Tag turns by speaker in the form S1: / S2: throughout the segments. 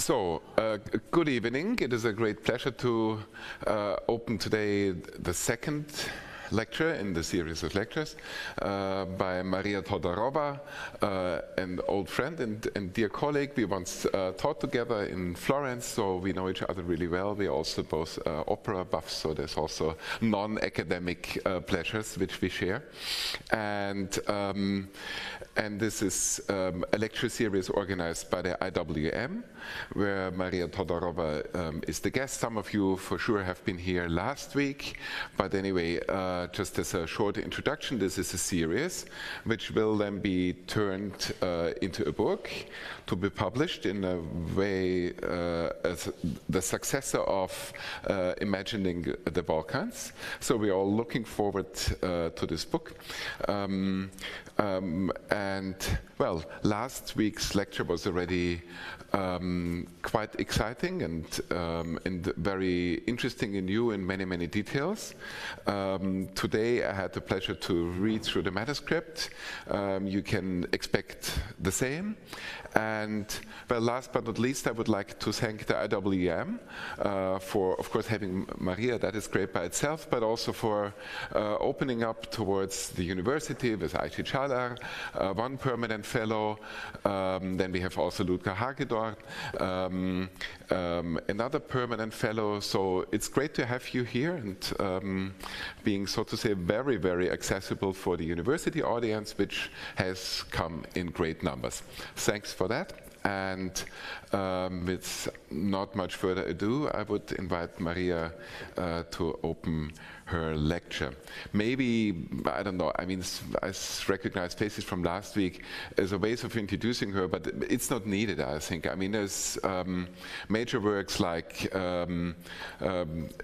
S1: Good evening. It is a great pleasure to open today the second lecture in the series of lectures by Maria Todorova, an old friend and dear colleague. We once taught together in Florence, so we know each other really well. We are also both opera buffs, so there's also non-academic pleasures which we share. And this is a lecture series organized by the IWM, where Maria Todorova is the guest. Some of you for sure have been here last week, but anyway, just as a short introduction, this is a series which will then be turned into a book to be published in a way as the successor of Imagining the Balkans. So we are all looking forward to this book. And well, last week's lecture was already quite exciting and very interesting and new in many, many details. Today I had the pleasure to read through the manuscript. You can expect the same. And well, last but not least, I would like to thank the IWM for, of course, having Maria. That is great by itself, but also for opening up towards the university with Aichi Chalar, one permanent fellow. Then we have also Ludger Hagedorn, another permanent fellow. So it's great to have you here and being, so to say, very, very accessible for the university audience, which has come in great numbers. Thanks for that. And with not much further ado, I would invite Maria to open her lecture. Maybe, I don't know, I mean, I recognize faces from last week as a ways of introducing her, but it's not needed, I think. I mean, there's major works like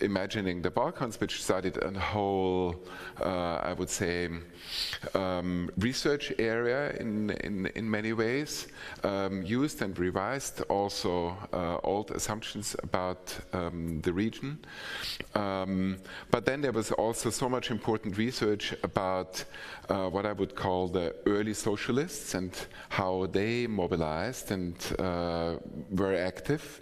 S1: Imagining the Balkans, which studied a whole, I would say, research area in many ways, used and revised also old assumptions about the region. But then there was also so much important research about what I would call the early socialists and how they mobilized and were active.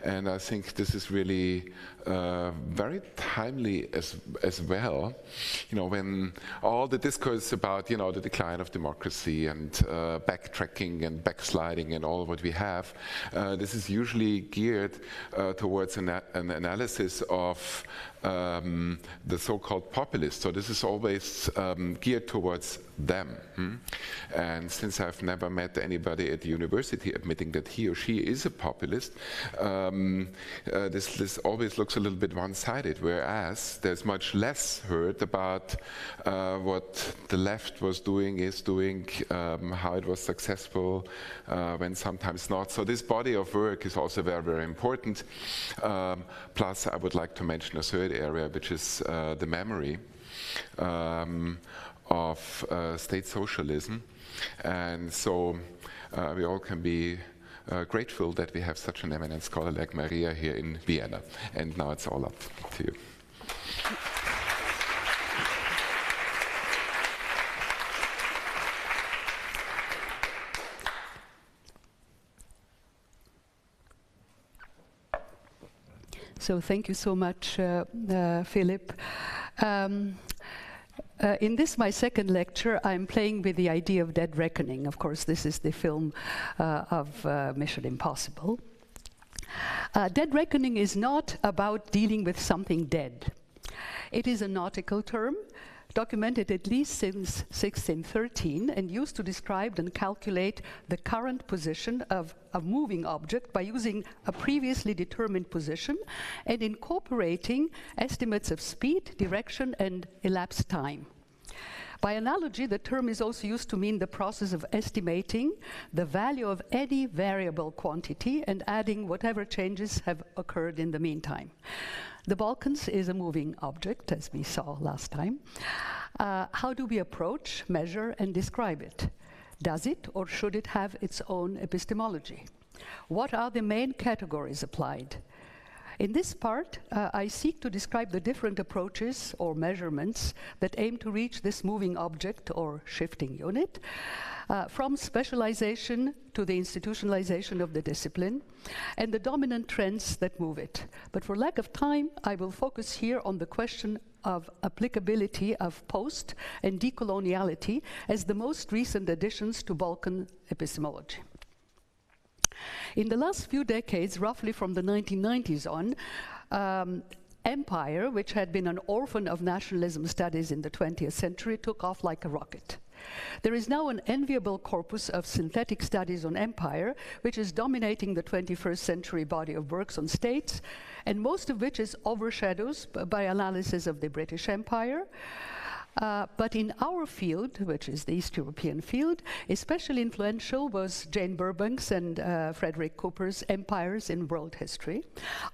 S1: And I think this is really very timely as well. You know, when all the discourse about, you know, the decline of democracy and backtracking and backsliding and all what we have, this is usually geared towards an analysis of the so-called populists. So this is always geared towards them. And since I've never met anybody at the university admitting that he or she is a populist, this always looks a little bit one-sided, whereas there's much less heard about what the left was doing, is doing, how it was successful, when sometimes not. So this body of work is also very, very important. Plus, I would like to mention a third area, which is the memory of state socialism. And so we all can be grateful that we have such an eminent scholar like Maria here in Vienna. And now it's all up to you.
S2: So thank you so much, Philipp. In this, my second lecture, I'm playing with the idea of dead reckoning. Of course, this is the film of Mission Impossible. Dead reckoning is not about dealing with something dead. It is a nautical term, documented at least since 1613 and used to describe and calculate the current position of a moving object by using a previously determined position and incorporating estimates of speed, direction, and elapsed time. By analogy, the term is also used to mean the process of estimating the value of any variable quantity and adding whatever changes have occurred in the meantime. The Balkans is a moving object, as we saw last time. How do we approach, measure, and describe it? Does it or should it have its own epistemology? What are the main categories applied? In this part, I seek to describe the different approaches or measurements that aim to reach this moving object or shifting unit, from specialization to the institutionalization of the discipline, and the dominant trends that move it. But for lack of time, I will focus here on the question of applicability of post and decoloniality as the most recent additions to Balkan epistemology. In the last few decades, roughly from the 1990s on, empire, which had been an orphan of nationalism studies in the 20th century, took off like a rocket. There is now an enviable corpus of synthetic studies on empire, which is dominating the 21st century body of works on states, and most of which is overshadowed by analysis of the British Empire. But in our field, which is the East European field, especially influential was Jane Burbank's and Frederick Cooper's Empires in World History,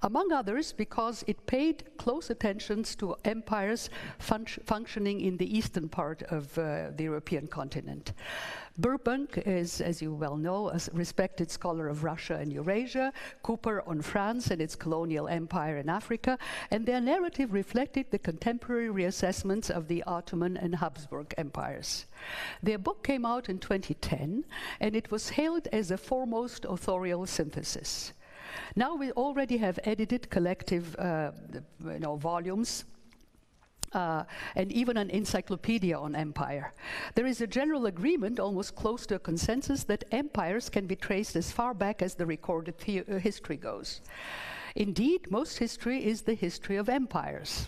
S2: among others because it paid close attention to empires functioning in the eastern part of the European continent. Burbank is, as you well know, a respected scholar of Russia and Eurasia, Cooper on France and its colonial empire in Africa, and their narrative reflected the contemporary reassessments of the Ottoman and Habsburg empires. Their book came out in 2010, and it was hailed as a foremost authorial synthesis. Now we already have edited collective volumes, and even an encyclopedia on empire. There is a general agreement, almost close to a consensus, that empires can be traced as far back as the recorded history goes. Indeed, most history is the history of empires.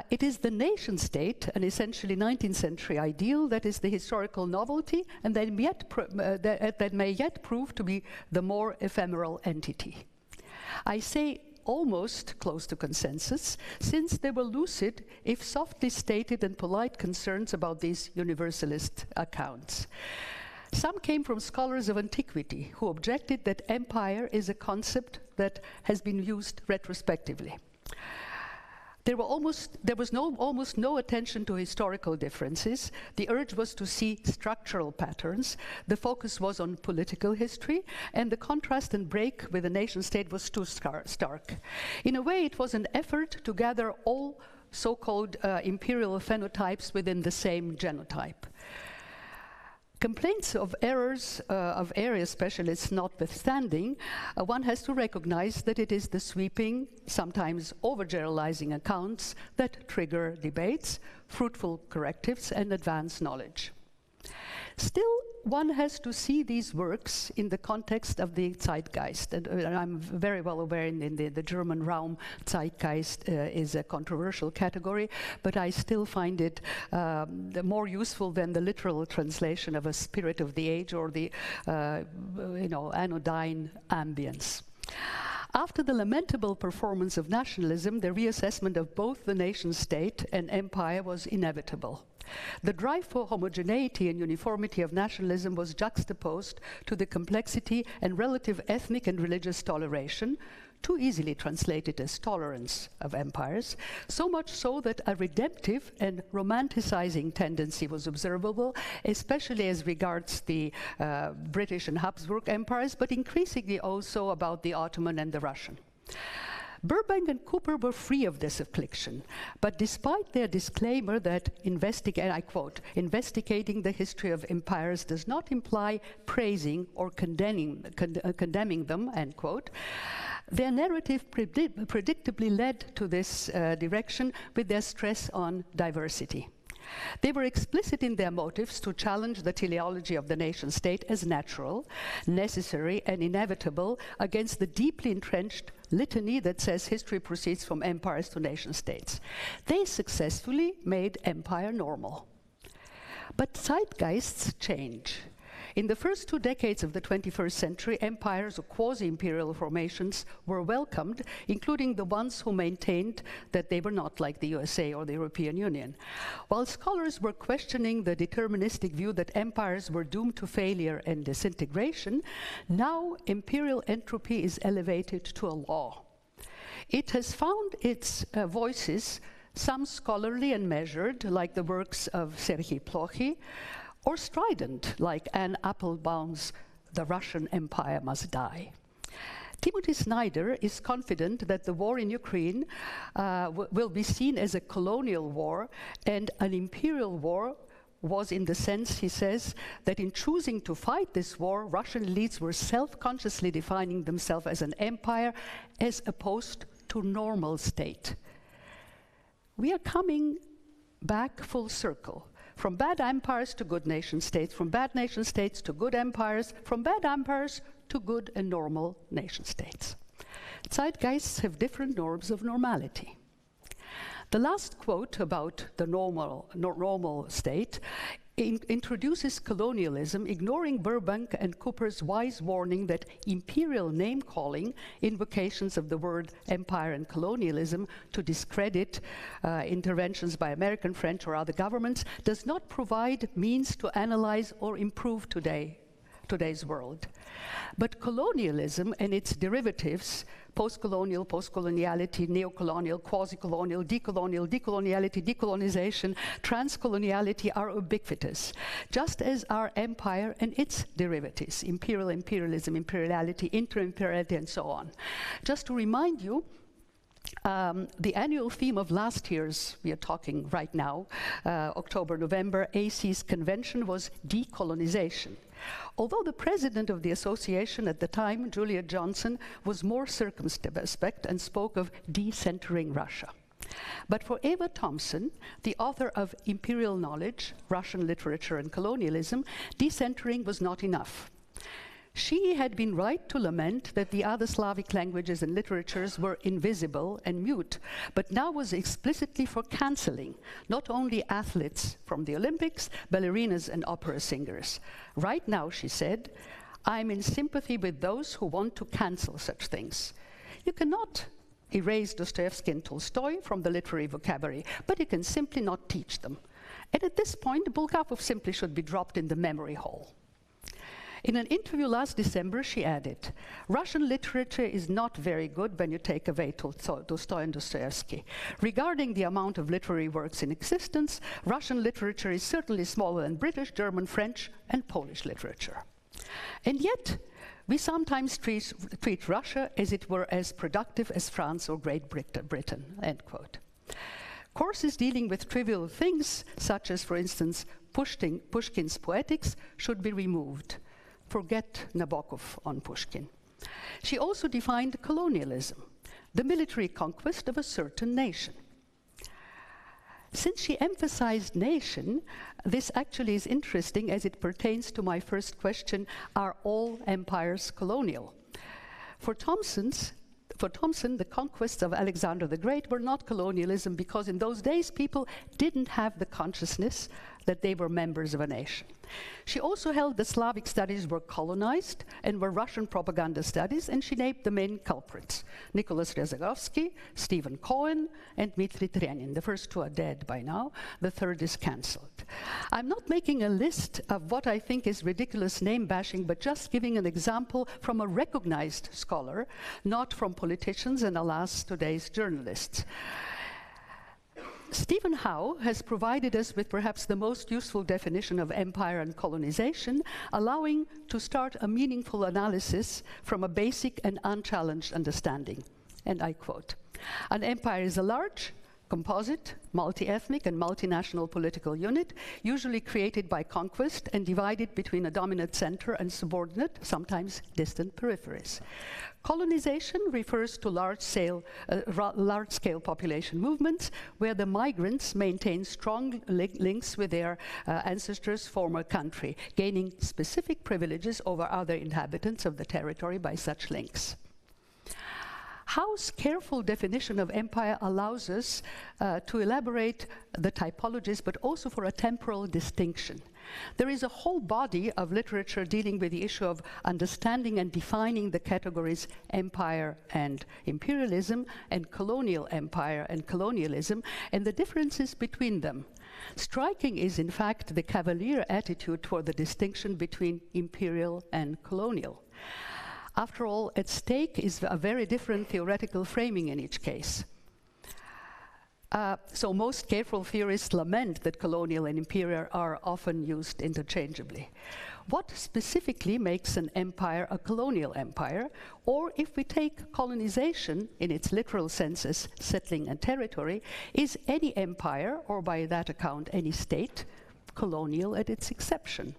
S2: It is the nation state, an essentially 19th century ideal, that is the historical novelty and that may yet prove to be the more ephemeral entity. I say almost close to consensus, since there were lucid, if softly stated and polite concerns about these universalist accounts. Some came from scholars of antiquity who objected that empire is a concept that has been used retrospectively. There was almost no attention to historical differences. The urge was to see structural patterns. The focus was on political history, and the contrast and break with the nation-state was too stark. In a way, it was an effort to gather all so-called imperial phenotypes within the same genotype. Complaints of errors of area specialists notwithstanding, one has to recognize that it is the sweeping, sometimes overgeneralizing accounts that trigger debates, fruitful correctives, and advance knowledge. Still, one has to see these works in the context of the zeitgeist. And I'm very well aware in the German realm, zeitgeist is a controversial category, but I still find it more useful than the literal translation of a spirit of the age or the anodyne ambience. After the lamentable performance of nationalism, the reassessment of both the nation-state and empire was inevitable. The drive for homogeneity and uniformity of nationalism was juxtaposed to the complexity and relative ethnic and religious toleration, too easily translated as tolerance of empires, so much so that a redemptive and romanticizing tendency was observable, especially as regards the British and Habsburg empires, but increasingly also about the Ottoman and the Russian. Burbank and Cooper were free of this affliction, but despite their disclaimer that, and I quote, investigating the history of empires does not imply praising or condemning them, end quote, their narrative predictably led to this direction with their stress on diversity. They were explicit in their motives to challenge the teleology of the nation-state as natural, necessary, and inevitable against the deeply entrenched litany that says history proceeds from empires to nation-states. They successfully made empire normal. But zeitgeists change. In the first 2 decades of the 21st century, empires or quasi-imperial formations were welcomed, including the ones who maintained that they were not like the USA or the European Union. While scholars were questioning the deterministic view that empires were doomed to failure and disintegration, now imperial entropy is elevated to a law. It has found its voices, some scholarly and measured, like the works of Serhii Plokhy, or strident, like Anne Applebaum's The Russian Empire Must Die. Timothy Snyder is confident that the war in Ukraine will be seen as a colonial war, and an imperial war was in the sense, he says, that in choosing to fight this war, Russian elites were self-consciously defining themselves as an empire as opposed to normal state. We are coming back full circle, from bad empires to good nation states, from bad nation states to good empires, from bad empires to good and normal nation states. Zeitgeists have different norms of normality. The last quote about the normal state introduces colonialism, ignoring Burbank and Cooper's wise warning that imperial name-calling, invocations of the word empire and colonialism to discredit interventions by American, French, or other governments, does not provide means to analyze or improve today's world. But colonialism and its derivatives, post-colonial, post-coloniality, neo-colonial, quasi-colonial, decolonial, decoloniality, decolonization, transcoloniality, are ubiquitous, just as are empire and its derivatives, imperial, imperialism, imperiality, inter-imperiality, and so on. Just to remind you, the annual theme of last year's, we are talking right now, October, November, AC's convention was decolonization. Although the president of the association at the time, Julia Johnson, was more circumspect and spoke of decentering Russia. But for Eva Thompson, the author of Imperial Knowledge, Russian Literature and Colonialism, decentering was not enough. She had been right to lament that the other Slavic languages and literatures were invisible and mute, but now was explicitly for cancelling not only athletes from the Olympics, ballerinas and opera singers. Right now, she said, I'm in sympathy with those who want to cancel such things. You cannot erase Dostoevsky and Tolstoy from the literary vocabulary, but you can simply not teach them. And at this point, Bulgakov simply should be dropped in the memory hole. In an interview last December, she added, Russian literature is not very good when you take away Tolstoy and Dostoevsky. Regarding the amount of literary works in existence, Russian literature is certainly smaller than British, German, French, and Polish literature. And yet, we sometimes treat Russia as it were as productive as France or Great Britain, end quote. Courses dealing with trivial things, such as, for instance, Pushkin's Poetics, should be removed. Forget Nabokov on Pushkin. She also defined colonialism, the military conquest of a certain nation. Since she emphasized nation, this actually is interesting as it pertains to my first question, are all empires colonial? For Thompson, the conquests of Alexander the Great were not colonialism because in those days people didn't have the consciousness that they were members of a nation. She also held that Slavic studies were colonized and were Russian propaganda studies, and she named the main culprits, Nicholas Rezagovsky, Stephen Cohen, and Dmitry Trenin. The first two are dead by now, the third is cancelled. I'm not making a list of what I think is ridiculous name bashing, but just giving an example from a recognized scholar, not from politicians and alas, today's journalists. Stephen Howe has provided us with perhaps the most useful definition of empire and colonization, allowing to start a meaningful analysis from a basic and unchallenged understanding. And I quote, an empire is a large, composite, multi-ethnic and multinational political unit, usually created by conquest and divided between a dominant center and subordinate, sometimes distant peripheries. Colonization refers to large-scale population movements where the migrants maintain strong links with their ancestors' former country, gaining specific privileges over other inhabitants of the territory by such links. Howe's careful definition of empire allows us to elaborate the typologies, but also for a temporal distinction. There is a whole body of literature dealing with the issue of understanding and defining the categories empire and imperialism, and colonial empire and colonialism, and the differences between them. Striking is, in fact, the cavalier attitude toward the distinction between imperial and colonial. After all, at stake is a very different theoretical framing in each case. So most careful theorists lament that colonial and imperial are often used interchangeably. What specifically makes an empire a colonial empire? Or if we take colonization in its literal sense as settling a territory, is any empire, or by that account any state, colonial at its inception?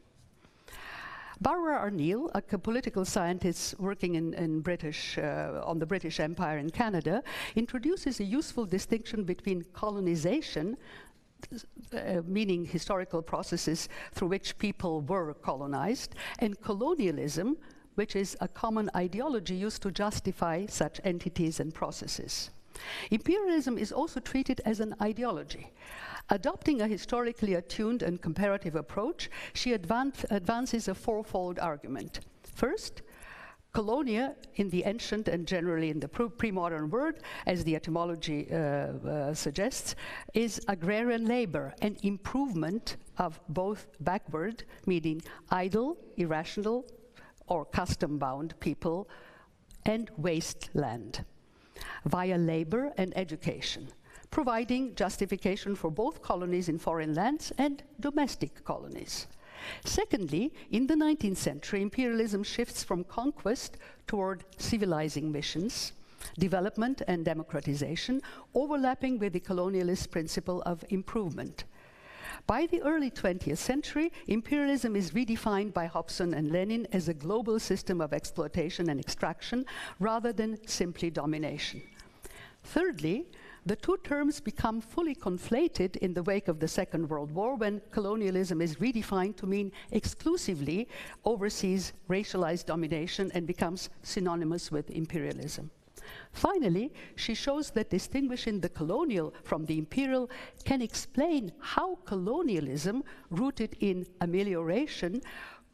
S2: Barbara Arneel, a political scientist working on the British Empire in Canada, introduces a useful distinction between colonization, meaning historical processes through which people were colonized, and colonialism, which is a common ideology used to justify such entities and processes. Imperialism is also treated as an ideology. Adopting a historically attuned and comparative approach, she advances a fourfold argument. First, colonia in the ancient and generally in the pre-modern world, as the etymology suggests, is agrarian labor, an improvement of both backward, meaning idle, irrational, or custom-bound people, and wasteland, via labor and education, providing justification for both colonies in foreign lands and domestic colonies. Secondly, in the 19th century, imperialism shifts from conquest toward civilizing missions, development and democratization, overlapping with the colonialist principle of improvement. By the early 20th century, imperialism is redefined by Hobson and Lenin as a global system of exploitation and extraction rather than simply domination. Thirdly, the two terms become fully conflated in the wake of the Second World War, when colonialism is redefined to mean exclusively overseas racialized domination and becomes synonymous with imperialism. Finally, she shows that distinguishing the colonial from the imperial can explain how colonialism, rooted in amelioration,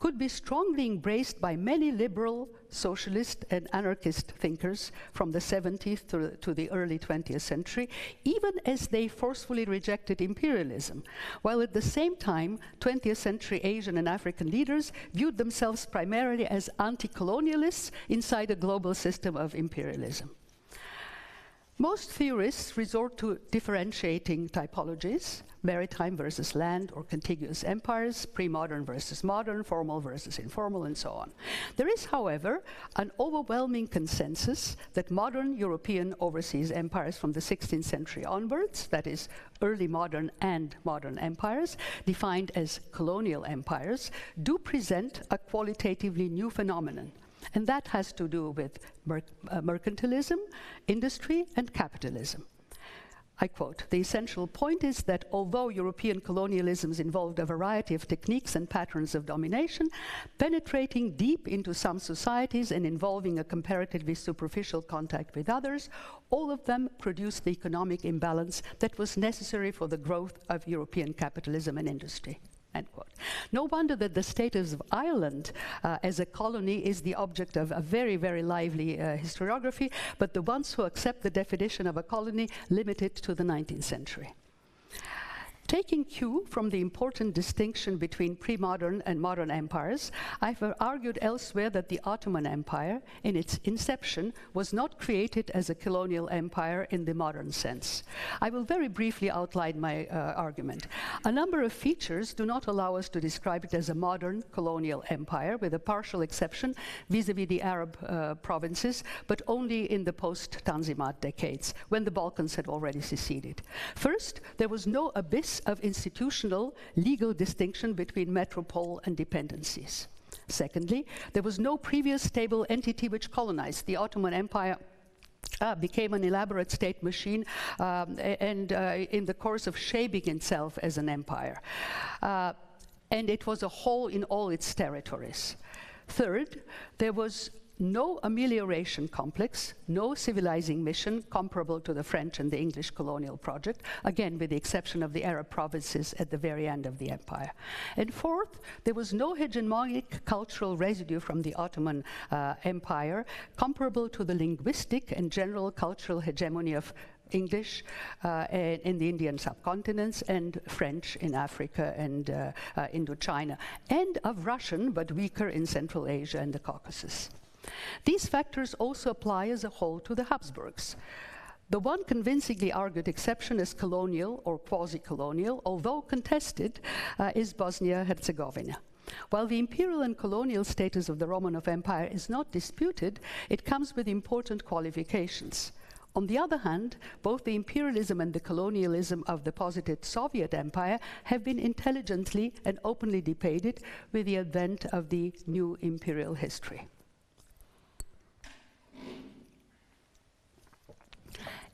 S2: could be strongly embraced by many liberal, socialist, and anarchist thinkers from the 70s to the early 20th century, even as they forcefully rejected imperialism, while at the same time, 20th century Asian and African leaders viewed themselves primarily as anti-colonialists inside a global system of imperialism. Most theorists resort to differentiating typologies: maritime versus land or contiguous empires, pre-modern versus modern, formal versus informal, and so on. There is, however, an overwhelming consensus that modern European overseas empires from the 16th century onwards, that is, early modern and modern empires, defined as colonial empires, do present a qualitatively new phenomenon. And that has to do with mercantilism, industry, and capitalism. I quote, "The essential point is that although European colonialisms involved a variety of techniques and patterns of domination, penetrating deep into some societies and involving a comparatively superficial contact with others, all of them produced the economic imbalance that was necessary for the growth of European capitalism and industry." End quote. No wonder that the status of Ireland as a colony is the object of a very, very lively historiography, but the ones who accept the definition of a colony limit it to the 19th century. Taking cue from the important distinction between pre-modern and modern empires, I've argued elsewhere that the Ottoman Empire, in its inception, was not created as a colonial empire in the modern sense. I will very briefly outline my argument. A number of features do not allow us to describe it as a modern colonial empire, with a partial exception vis-à-vis the Arab provinces, but only in the post-Tanzimat decades, when the Balkans had already seceded. First, there was no abyss of institutional legal distinction between metropole and dependencies. Secondly, there was no previous stable entity which colonized. The Ottoman Empire became an elaborate state machine in the course of shaping itself as an empire. And it was a whole in all its territories. Third, there was no amelioration complex, no civilizing mission comparable to the French and the English colonial project, again with the exception of the Arab provinces at the very end of the empire. And fourth, there was no hegemonic cultural residue from the Ottoman Empire comparable to the linguistic and general cultural hegemony of English in the Indian subcontinents and French in Africa and Indochina, and of Russian, but weaker in Central Asia and the Caucasus. These factors also apply as a whole to the Habsburgs. The one convincingly argued exception as colonial or quasi-colonial, although contested, is Bosnia-Herzegovina. While the imperial and colonial status of the Romanov Empire is not disputed, it comes with important qualifications. On the other hand, both the imperialism and the colonialism of the posited Soviet Empire have been intelligently and openly debated with the advent of the new imperial history.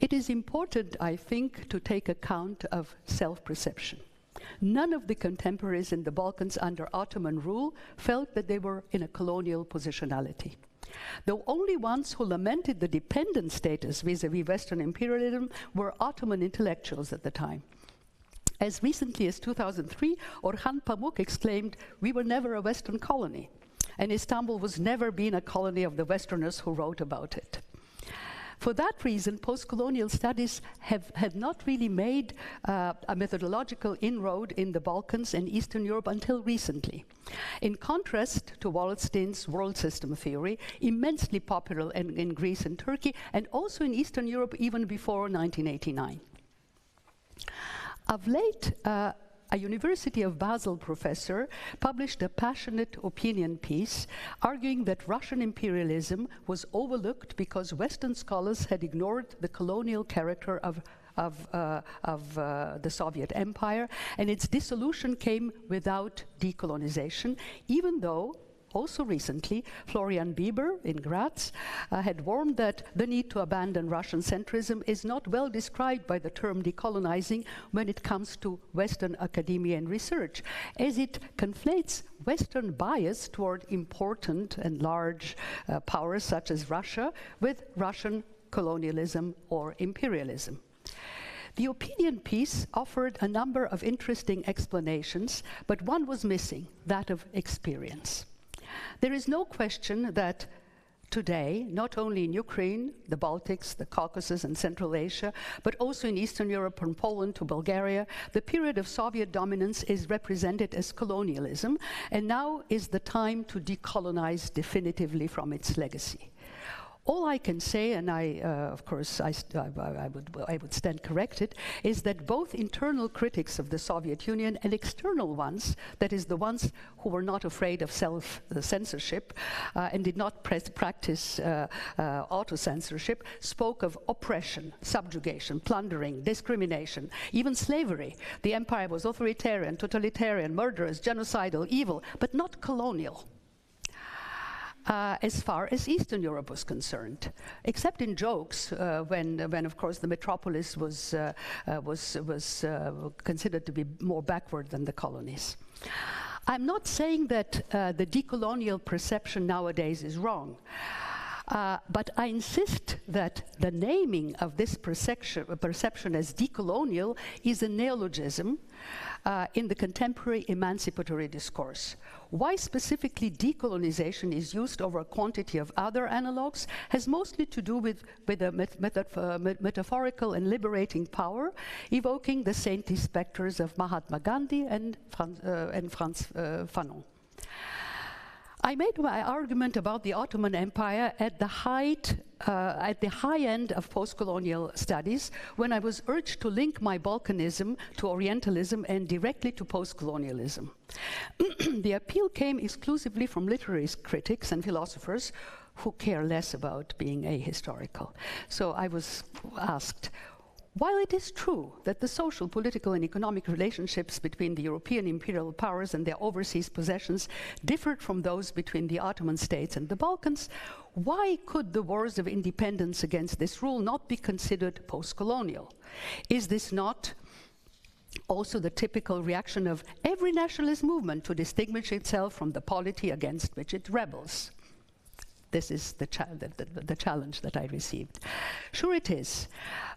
S2: It is important, I think, to take account of self-perception. None of the contemporaries in the Balkans under Ottoman rule felt that they were in a colonial positionality. The only ones who lamented the dependent status vis-à-vis Western imperialism were Ottoman intellectuals at the time. As recently as 2003, Orhan Pamuk exclaimed, "We were never a Western colony," and Istanbul was never been a colony of the Westerners who wrote about it. For that reason, post-colonial studies had not really made a methodological inroad in the Balkans and Eastern Europe until recently. In contrast to Wallerstein's world system theory, immensely popular in Greece and Turkey, and also in Eastern Europe even before 1989. Of late, a University of Basel professor published a passionate opinion piece arguing that Russian imperialism was overlooked because Western scholars had ignored the colonial character of the Soviet Empire, and its dissolution came without decolonization, even though also recently, Florian Bieber in Graz had warned that the need to abandon Russian centrism is not well described by the term decolonizing when it comes to Western academia and research, as it conflates Western bias toward important and large powers such as Russia with Russian colonialism or imperialism. The opinion piece offered a number of interesting explanations, but one was missing, that of experience. There is no question that today, not only in Ukraine, the Baltics, the Caucasus and Central Asia, but also in Eastern Europe from Poland to Bulgaria, the period of Soviet dominance is represented as colonialism, and now is the time to decolonize definitively from its legacy. All I can say, and of course, I would stand corrected, is that both internal critics of the Soviet Union and external ones, that is, the ones who were not afraid of self-censorship and did not practice auto-censorship, spoke of oppression, subjugation, plundering, discrimination, even slavery. The empire was authoritarian, totalitarian, murderous, genocidal, evil, but not colonial. As far as Eastern Europe was concerned, except in jokes, when of course the metropolis was considered to be more backward than the colonies. I'm not saying that the decolonial perception nowadays is wrong, but I insist that the naming of this perception as decolonial is a neologism in the contemporary emancipatory discourse. Why specifically decolonization is used over a quantity of other analogues has mostly to do with a metaphorical and liberating power, evoking the saintly specters of Mahatma Gandhi and Franz Fanon. I made my argument about the Ottoman Empire at the high end of post-colonial studies when I was urged to link my Balkanism to Orientalism and directly to post-colonialism. The appeal came exclusively from literary critics and philosophers who care less about being ahistorical. So I was asked, while it is true that the social, political, and economic relationships between the European imperial powers and their overseas possessions differed from those between the Ottoman states and the Balkans, why could the wars of independence against this rule not be considered post-colonial? Is this not also the typical reaction of every nationalist movement to distinguish itself from the polity against which it rebels? This is the challenge that I received. Sure it is,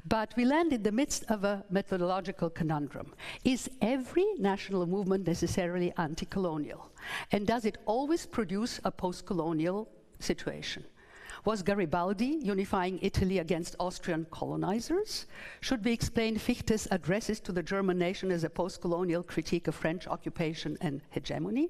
S2: but we land in the midst of a methodological conundrum. Is every national movement necessarily anti-colonial? And does it always produce a post-colonial situation? Was Garibaldi unifying Italy against Austrian colonizers? Should we explain Fichte's addresses to the German nation as a post-colonial critique of French occupation and hegemony?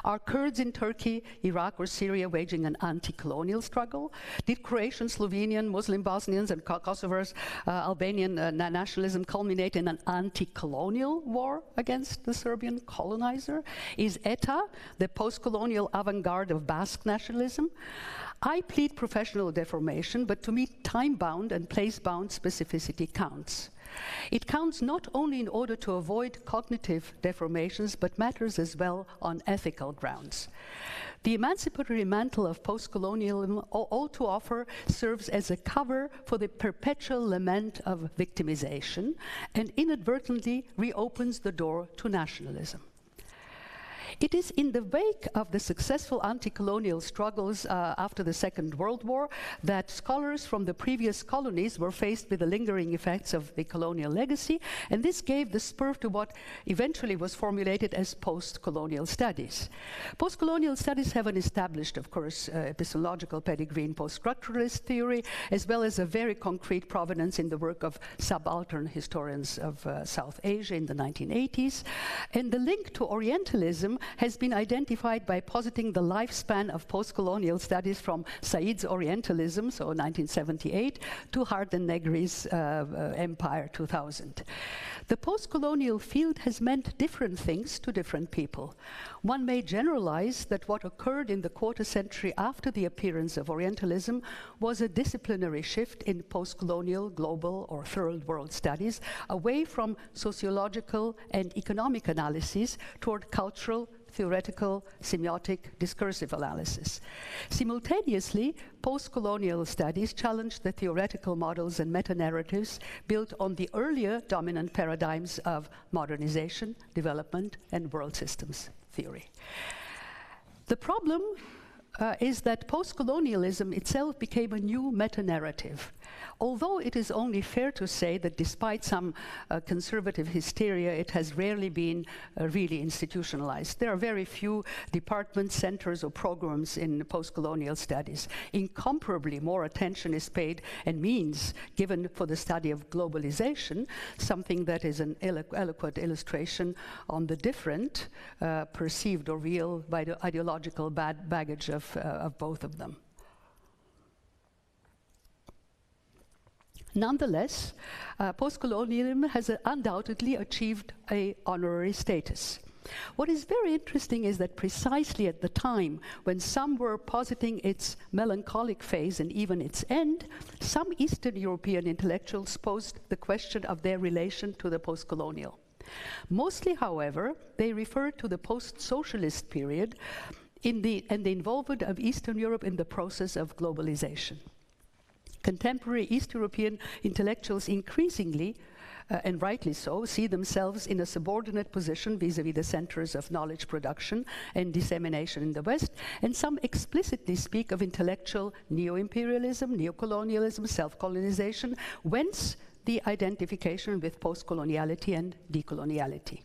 S2: Are Kurds in Turkey, Iraq, or Syria waging an anti-colonial struggle? Did Croatian, Slovenian, Muslim Bosnians, and Kosovars, Albanian nationalism culminate in an anti-colonial war against the Serbian colonizer? Is ETA the post-colonial avant-garde of Basque nationalism? I plead professional deformation, but to me time-bound and place-bound specificity counts. It counts not only in order to avoid cognitive deformations, but matters as well on ethical grounds. The emancipatory mantle of post-colonialism all too often serves as a cover for the perpetual lament of victimization and inadvertently reopens the door to nationalism. It is in the wake of the successful anti-colonial struggles after the Second World War that scholars from the previous colonies were faced with the lingering effects of the colonial legacy, and this gave the spur to what eventually was formulated as post-colonial studies. Post-colonial studies have an established, of course, epistemological pedigree in post-structuralist theory, as well as a very concrete provenance in the work of subaltern historians of South Asia in the 1980s. And the link to Orientalism has been identified by positing the lifespan of post-colonial studies from Said's Orientalism, so 1978, to Harden Negri's Empire 2000. The post-colonial field has meant different things to different people. One may generalize that what occurred in the quarter century after the appearance of Orientalism was a disciplinary shift in post-colonial, global, or third world studies away from sociological and economic analyses toward cultural, theoretical, semiotic, discursive analysis. Simultaneously, post-colonial studies challenged the theoretical models and meta-narratives built on the earlier dominant paradigms of modernization, development, and world systems theory. The problem is that post-colonialism itself became a new meta-narrative. Although it is only fair to say that despite some conservative hysteria, it has rarely been really institutionalized. There are very few departments, centers, or programs in post-colonial studies. Incomparably more attention is paid and means given for the study of globalization, something that is an eloquent illustration on the different, perceived or real by the ideological baggage of both of them. Nonetheless, post-colonialism has undoubtedly achieved an honorary status. What is very interesting is that precisely at the time when some were positing its melancholic phase and even its end, some Eastern European intellectuals posed the question of their relation to the post-colonial. Mostly, however, they referred to the post-socialist period and the involvement of Eastern Europe in the process of globalization. Contemporary East European intellectuals increasingly, and rightly so, see themselves in a subordinate position vis-à-vis the centers of knowledge production and dissemination in the West, and some explicitly speak of intellectual neo-imperialism, neo-colonialism, self-colonization, whence the identification with post-coloniality and decoloniality.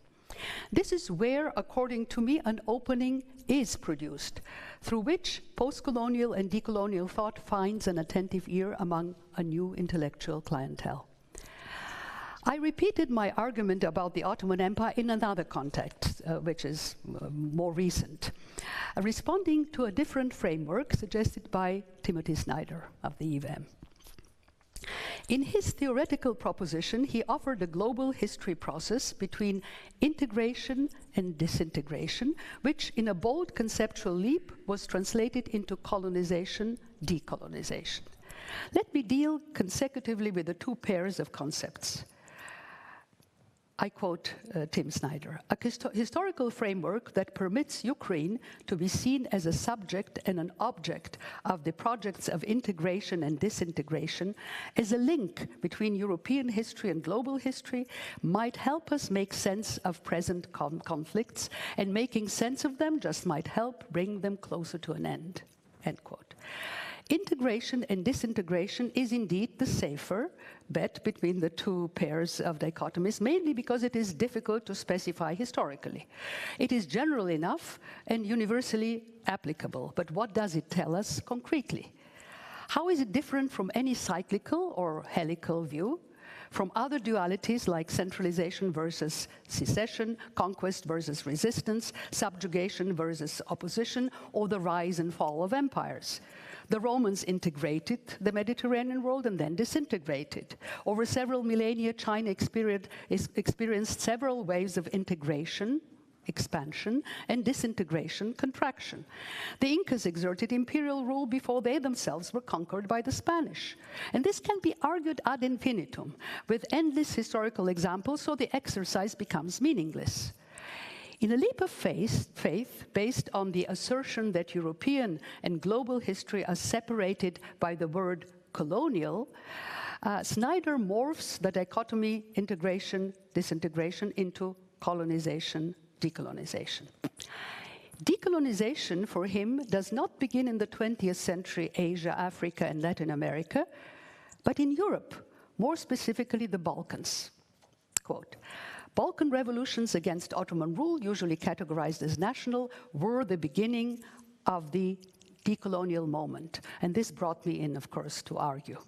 S2: This is where, according to me, an opening is produced, through which post-colonial and decolonial thought finds an attentive ear among a new intellectual clientele. I repeated my argument about the Ottoman Empire in another context, which is more recent, responding to a different framework suggested by Timothy Snyder of the IWM. In his theoretical proposition, he offered a global history process between integration and disintegration, which in a bold conceptual leap was translated into colonization, decolonization. Let me deal consecutively with the two pairs of concepts. I quote Tim Snyder, a historical framework that permits Ukraine to be seen as a subject and an object of the projects of integration and disintegration as a link between European history and global history might help us make sense of present conflicts, and making sense of them just might help bring them closer to an end, end quote. Integration and disintegration is indeed the safer bet between the two pairs of dichotomies, mainly because it is difficult to specify historically. It is general enough and universally applicable, but what does it tell us concretely? How is it different from any cyclical or helical view, from other dualities like centralization versus secession, conquest versus resistance, subjugation versus opposition, or the rise and fall of empires? The Romans integrated the Mediterranean world and then disintegrated. Over several millennia, China experienced several waves of integration, expansion, and disintegration, contraction. The Incas exerted imperial rule before they themselves were conquered by the Spanish. And this can be argued ad infinitum, with endless historical examples, so the exercise becomes meaningless. In a leap of faith based on the assertion that European and global history are separated by the word colonial, Snyder morphs the dichotomy integration, disintegration into colonization, decolonization. Decolonization for him does not begin in the 20th century Asia, Africa, and Latin America, but in Europe, more specifically the Balkans. Quote, Balkan revolutions against Ottoman rule, usually categorized as national, were the beginning of the decolonial moment. And this brought me in, of course, to argue.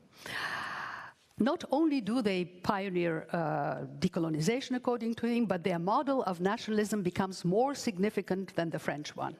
S2: Not only do they pioneer decolonization, according to him, but their model of nationalism becomes more significant than the French one.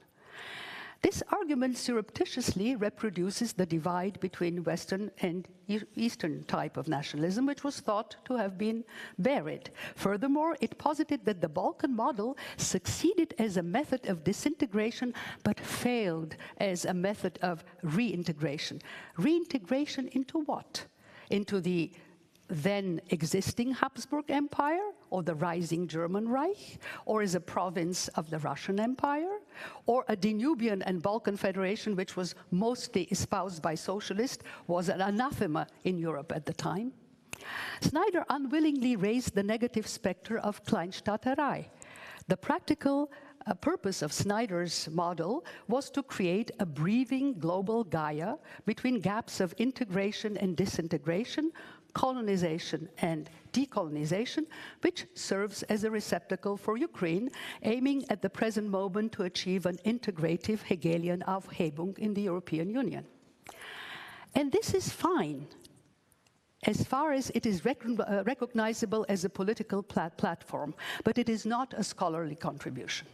S2: This argument surreptitiously reproduces the divide between Western and Eastern type of nationalism, which was thought to have been buried. Furthermore, it posited that the Balkan model succeeded as a method of disintegration, but failed as a method of reintegration. Reintegration into what? Into the then existing Habsburg Empire, or the rising German Reich, or as a province of the Russian Empire, or a Danubian and Balkan Federation, which was mostly espoused by socialists, was an anathema in Europe at the time. Snyder unwillingly raised the negative specter of Kleinstaaterei. The practical purpose of Snyder's model was to create a breathing global Gaia between gaps of integration and disintegration, colonization and decolonization, which serves as a receptacle for Ukraine, aiming at the present moment to achieve an integrative Hegelian Aufhebung in the European Union. And this is fine, as far as it is recognizable as a political platform, but it is not a scholarly contribution.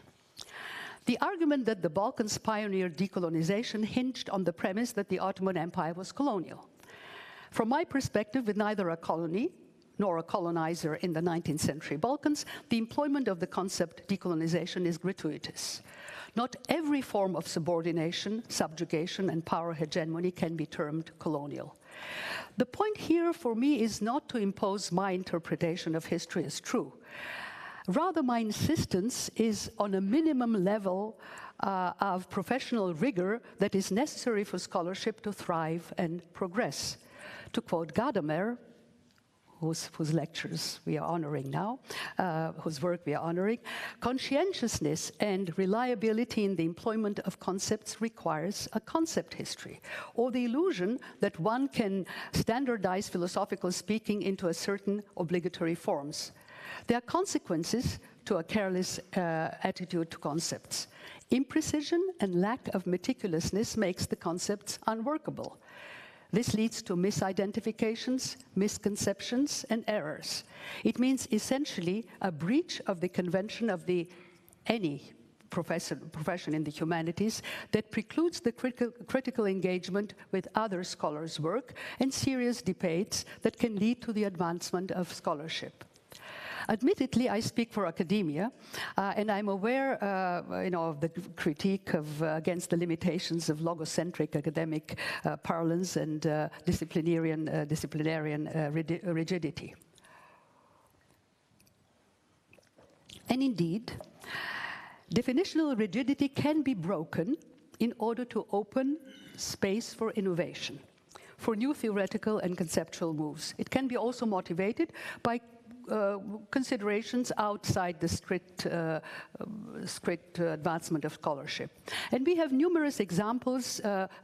S2: The argument that the Balkans pioneered decolonization hinged on the premise that the Ottoman Empire was colonial. From my perspective, with neither a colony nor a colonizer in the 19th century Balkans, the employment of the concept decolonization is gratuitous. Not every form of subordination, subjugation, and power hegemony can be termed colonial. The point here for me is not to impose my interpretation of history as true. Rather, my insistence is on a minimum level of professional rigor that is necessary for scholarship to thrive and progress. To quote Gadamer, whose lectures we are honoring now, whose work we are honoring, conscientiousness and reliability in the employment of concepts requires a concept history, or the illusion that one can standardize philosophical speaking into a certain obligatory forms. There are consequences to a careless attitude to concepts. Imprecision and lack of meticulousness makes the concepts unworkable. This leads to misidentifications, misconceptions, and errors. It means essentially a breach of the convention of any profession in the humanities that precludes the critical engagement with other scholars' work and serious debates that can lead to the advancement of scholarship. Admittedly, I speak for academia, and I'm aware of the critique against the limitations of logocentric academic parlance and disciplinarian rigidity. And indeed, definitional rigidity can be broken in order to open space for innovation, for new theoretical and conceptual moves. It can be also motivated by considerations outside the strict advancement of scholarship. And we have numerous examples,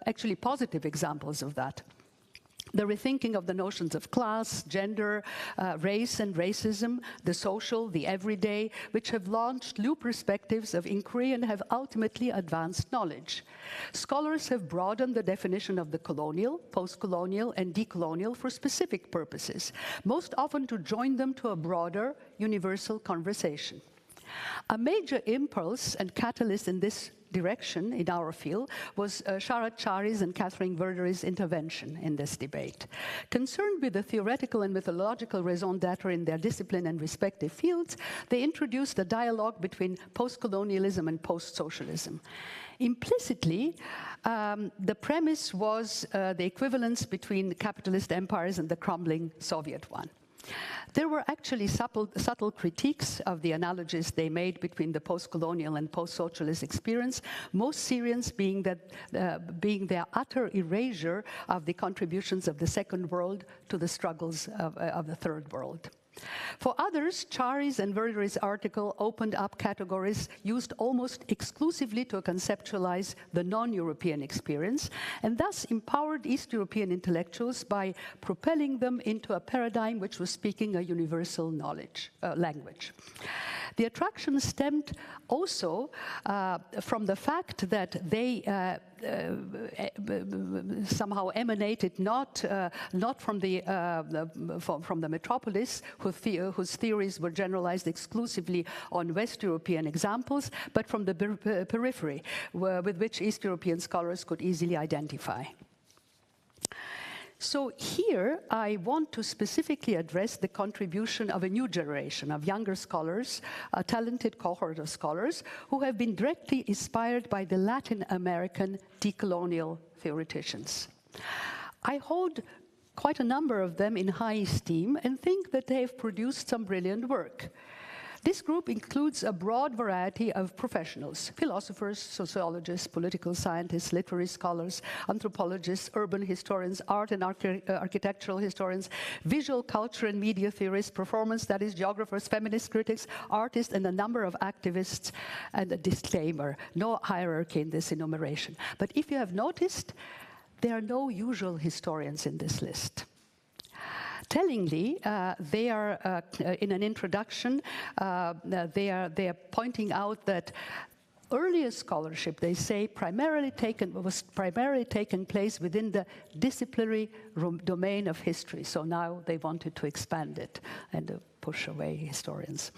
S2: actually positive examples of that. the rethinking of the notions of class, gender, race and racism, the social, the everyday, which have launched new perspectives of inquiry and have ultimately advanced knowledge. Scholars have broadened the definition of the colonial, post-colonial, and decolonial for specific purposes, most often to join them to a broader, universal conversation. A major impulse and catalyst in this direction in our field was Sharat Chari's and Catherine Verdery's intervention in this debate. Concerned with the theoretical and methodological raison d'etre in their discipline and respective fields, they introduced a dialogue between post-colonialism and post-socialism. Implicitly, the premise was the equivalence between capitalist empires and the crumbling Soviet one. There were actually subtle critiques of the analogies they made between the post-colonial and post-socialist experience, most serious being their utter erasure of the contributions of the Second World to the struggles of the Third World. For others, Chari's and Verdery's article opened up categories used almost exclusively to conceptualize the non-European experience, and thus empowered East European intellectuals by propelling them into a paradigm which was speaking a universal language. The attraction stemmed also from the fact that they somehow emanated not from the metropolis, whose theories were generalized exclusively on West European examples, but from the periphery, with which East European scholars could easily identify. So here I want to specifically address the contribution of a new generation of younger scholars, a talented cohort of scholars, who have been directly inspired by the Latin American decolonial theoreticians. I hold quite a number of them in high esteem and think that they have produced some brilliant work. This group includes a broad variety of professionals: philosophers, sociologists, political scientists, literary scholars, anthropologists, urban historians, art and architectural historians, visual culture and media theorists, performance studies, geographers, feminist critics, artists, and a number of activists. And a disclaimer, no hierarchy in this enumeration. But if you have noticed, there are no usual historians in this list. Tellingly, they are, in an introduction, they are pointing out that earlier scholarship, they say, was primarily taken place within the disciplinary domain of history. So now they wanted to expand it and push away historians.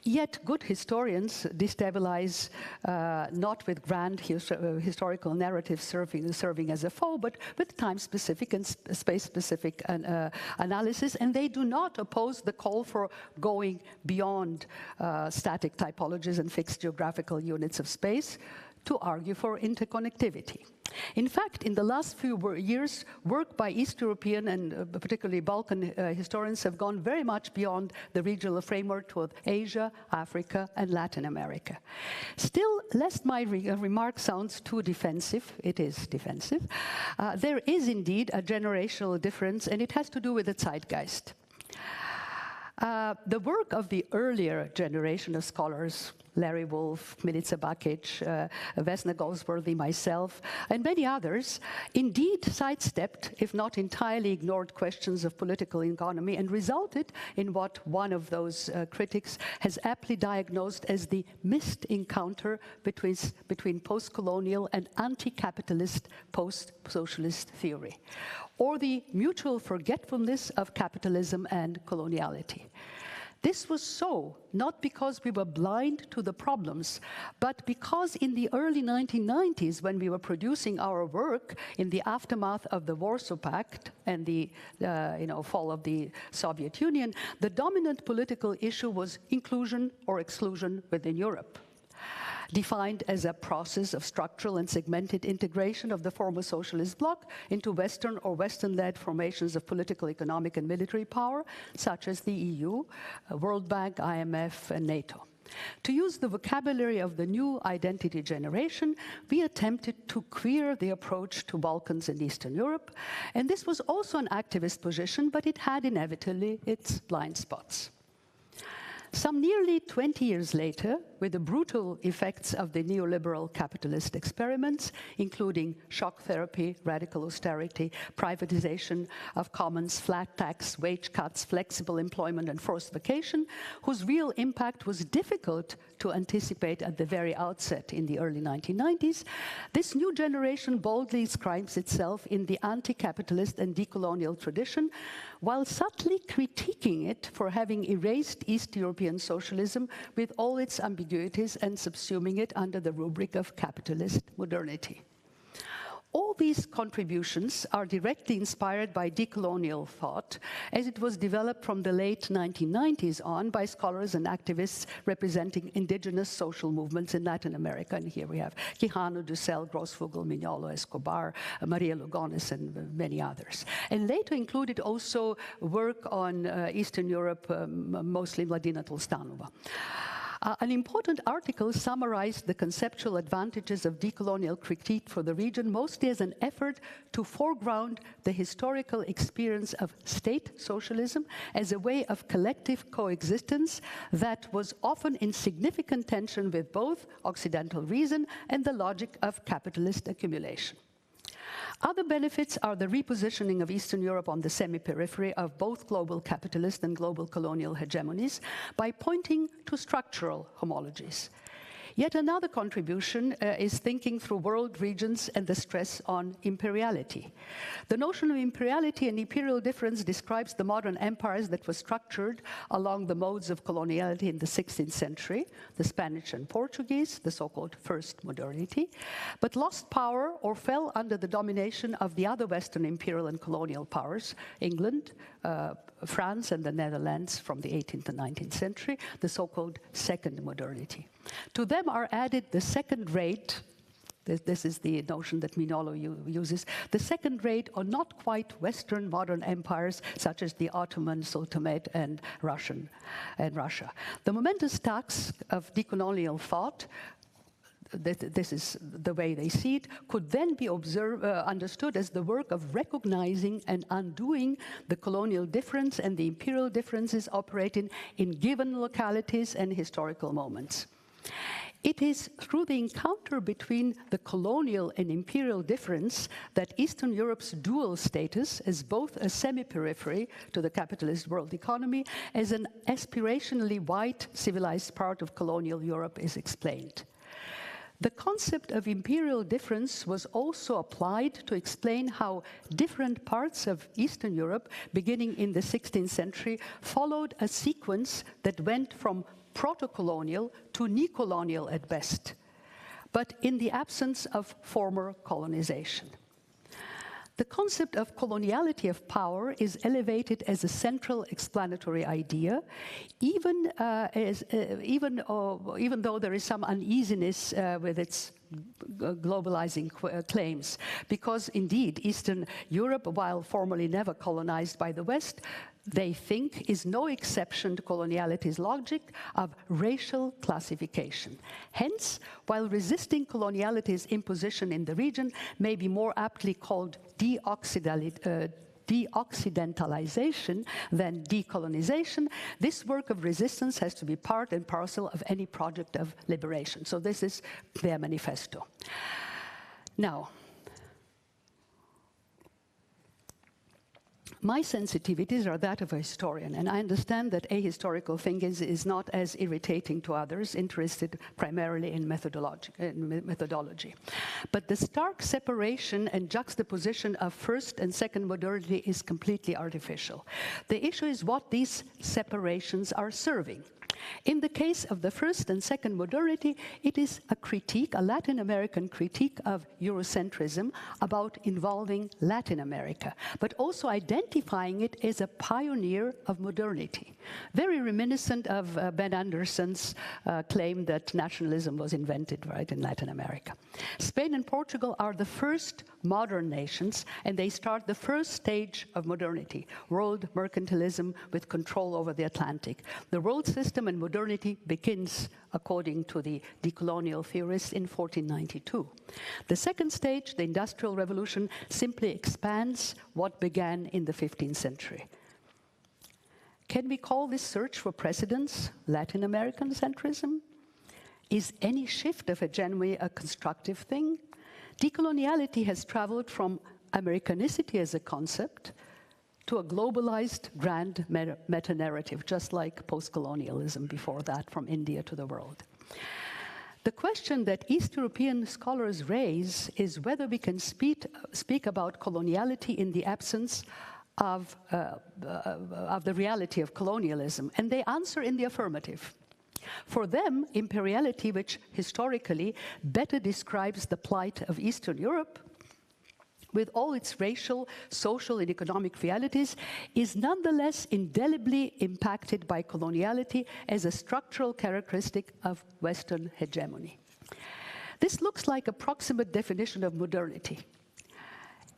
S2: Yet good historians destabilize not with grand historical narratives serving as a foe, but with time-specific and space-specific analysis, and they do not oppose the call for going beyond static typologies and fixed geographical units of space to argue for interconnectivity. In fact, in the last few years, work by East European and particularly Balkan historians have gone very much beyond the regional framework toward Asia, Africa, and Latin America. Still, lest my remark sounds too defensive, it is defensive, there is indeed a generational difference, and it has to do with the zeitgeist. The work of the earlier generation of scholars, Larry Wolff, Milica Bakic, Vesna Goldsworthy, myself, and many others, indeed sidestepped, if not entirely ignored, questions of political economy and resulted in what one of those critics has aptly diagnosed as the missed encounter between post-colonial and anti-capitalist post-socialist theory, or the mutual forgetfulness of capitalism and coloniality. This was so, not because we were blind to the problems, but because in the early 1990s, when we were producing our work in the aftermath of the Warsaw Pact and the fall of the Soviet Union, the dominant political issue was inclusion or exclusion within Europe, defined as a process of structural and segmented integration of the former socialist bloc into Western or Western-led formations of political, economic, and military power, such as the EU, World Bank, IMF, and NATO. To use the vocabulary of the new identity generation, we attempted to queer the approach to Balkans and Eastern Europe, and this was also an activist position, but it had inevitably its blind spots. Some nearly 20 years later, with the brutal effects of the neoliberal capitalist experiments, including shock therapy, radical austerity, privatization of commons, flat tax, wage cuts, flexible employment, and forced vacation, whose real impact was difficult to anticipate at the very outset in the early 1990s, this new generation boldly inscribes itself in the anti-capitalist and decolonial tradition, while subtly critiquing it for having erased East European socialism with all its ambiguities and subsuming it under the rubric of capitalist modernity. All these contributions are directly inspired by decolonial thought, as it was developed from the late 1990s on by scholars and activists representing indigenous social movements in Latin America. And here we have Quijano, Dussel, Grossfugel, Mignolo, Escobar, Maria Lugones, and many others. And later included also work on Eastern Europe, mostly Mladina Tolstanova. An important article summarized the conceptual advantages of decolonial critique for the region, mostly as an effort to foreground the historical experience of state socialism as a way of collective coexistence that was often in significant tension with both Occidental reason and the logic of capitalist accumulation. Other benefits are the repositioning of Eastern Europe on the semi-periphery of both global capitalist and global colonial hegemonies by pointing to structural homologies. Yet another contribution is thinking through world regions and the stress on imperiality. The notion of imperiality and imperial difference describes the modern empires that were structured along the modes of coloniality in the 16th century, the Spanish and Portuguese, the so-called First Modernity, but lost power or fell under the domination of the other Western imperial and colonial powers, England, France, and the Netherlands from the 18th and 19th century, the so-called Second Modernity. To them are added the second-rate, this is the notion that Mignolo uses, the second-rate or not quite Western modern empires such as the Ottoman Sultanate and Russia. The momentous task of decolonial thought, this is the way they see it, could then be understood as the work of recognizing and undoing the colonial difference and the imperial differences operating in given localities and historical moments. It is through the encounter between the colonial and imperial difference that Eastern Europe's dual status as both a semi-periphery to the capitalist world economy as an aspirationally white civilized part of colonial Europe is explained. The concept of imperial difference was also applied to explain how different parts of Eastern Europe, beginning in the 16th century, followed a sequence that went from proto-colonial to neocolonial at best, but in the absence of former colonization. The concept of coloniality of power is elevated as a central explanatory idea, even though there is some uneasiness with its globalizing claims, because indeed Eastern Europe, while formerly never colonized by the West, they think is no exception to coloniality's logic of racial classification. Hence, while resisting coloniality's imposition in the region may be more aptly called deoccidentalization than decolonization, this work of resistance has to be part and parcel of any project of liberation. So this is their manifesto. Now, my sensitivities are that of a historian, and I understand that ahistorical thinking is not as irritating to others interested primarily in methodology. But the stark separation and juxtaposition of first and second modernity is completely artificial. The issue is what these separations are serving. In the case of the first and second modernity, it is a critique, a Latin American critique of Eurocentrism about involving Latin America, but also identifying it as a pioneer of modernity. Very reminiscent of Ben Anderson's claim that nationalism was invented right in Latin America. Spain and Portugal are the first modern nations, and they start the first stage of modernity, world mercantilism with control over the Atlantic. The world system and modernity begins, according to the decolonial theorists, in 1492. The second stage, the Industrial Revolution, simply expands what began in the 15th century. Can we call this search for precedents Latin American centrism? Is any shift of hegemony a constructive thing? Decoloniality has traveled from Americanicity as a concept to a globalized grand meta-narrative, just like post-colonialism before that, from India to the world. The question that East European scholars raise is whether we can speak about coloniality in the absence of the reality of colonialism, and they answer in the affirmative. For them, imperiality, which historically better describes the plight of Eastern Europe, with all its racial, social, and economic realities, is nonetheless indelibly impacted by coloniality as a structural characteristic of Western hegemony. This looks like a proximate definition of modernity.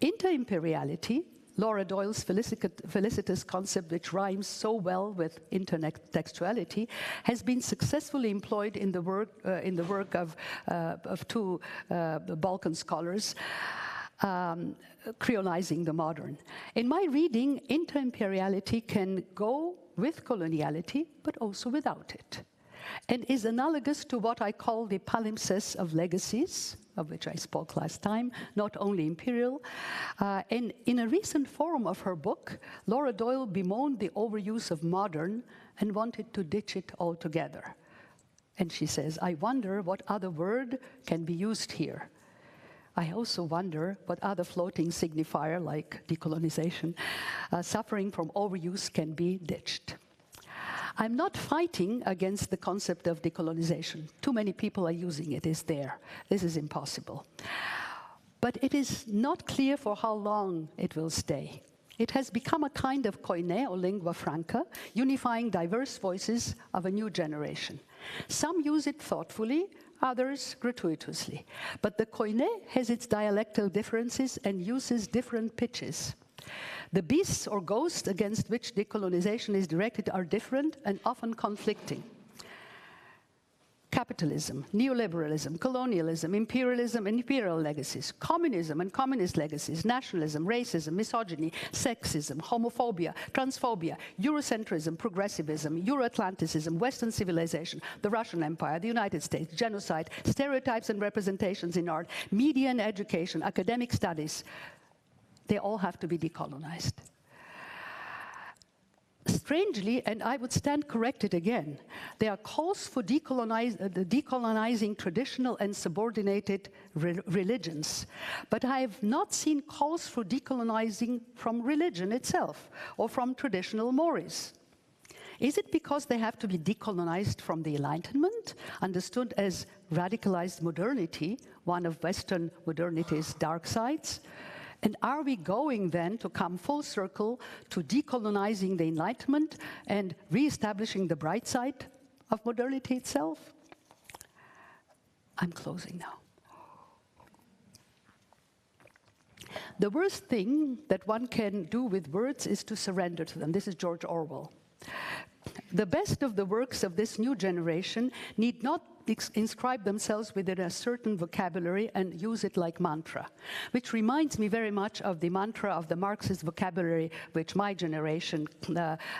S2: Inter-imperiality, Laura Doyle's felicitous concept, which rhymes so well with intertextuality, has been successfully employed in the work of two Balkan scholars, creolizing the modern. In my reading, inter-imperiality can go with coloniality, but also without it, and is analogous to what I call the palimpsest of legacies, of which I spoke last time, not only imperial. And in a recent forum of her book, Laura Doyle bemoaned the overuse of modern and wanted to ditch it altogether. And she says, I wonder what other word can be used here. I also wonder what other floating signifier, like decolonization, suffering from overuse, can be ditched. I'm not fighting against the concept of decolonization. Too many people are using it. It's there. This is impossible. But it is not clear for how long it will stay. It has become a kind of koine, or lingua franca, unifying diverse voices of a new generation. Some use it thoughtfully, others gratuitously. But the koine has its dialectal differences and uses different pitches. The beasts or ghosts against which decolonization is directed are different and often conflicting. Capitalism, neoliberalism, colonialism, imperialism and imperial legacies, communism and communist legacies, nationalism, racism, misogyny, sexism, homophobia, transphobia, Eurocentrism, progressivism, Euro-Atlanticism, Western civilization, the Russian Empire, the United States, genocide, stereotypes and representations in art, media and education, academic studies. They all have to be decolonized. Strangely, and I would stand corrected again, there are calls for decolonizing traditional and subordinated religions. But I have not seen calls for decolonizing from religion itself or from traditional mores. Is it because they have to be decolonized from the Enlightenment, understood as radicalized modernity, one of Western modernity's dark sides? And are we going then to come full circle to decolonizing the Enlightenment and reestablishing the bright side of modernity itself? I'm closing now. The worst thing that one can do with words is to surrender to them. This is George Orwell. The best of the works of this new generation need not inscribe themselves within a certain vocabulary and use it like mantra, which reminds me very much of the mantra of the Marxist vocabulary which my generation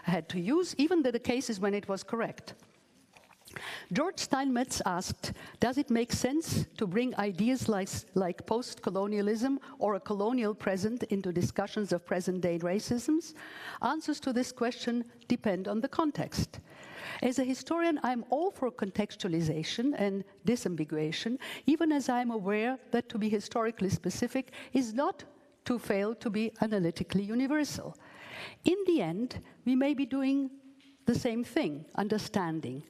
S2: had to use, even in the cases when it was correct. George Steinmetz asked, does it make sense to bring ideas like post-colonialism or a colonial present into discussions of present-day racisms? Answers to this question depend on the context. As a historian, I'm all for contextualization and disambiguation, even as I'm aware that to be historically specific is not to fail to be analytically universal. In the end, we may be doing the same thing, understanding,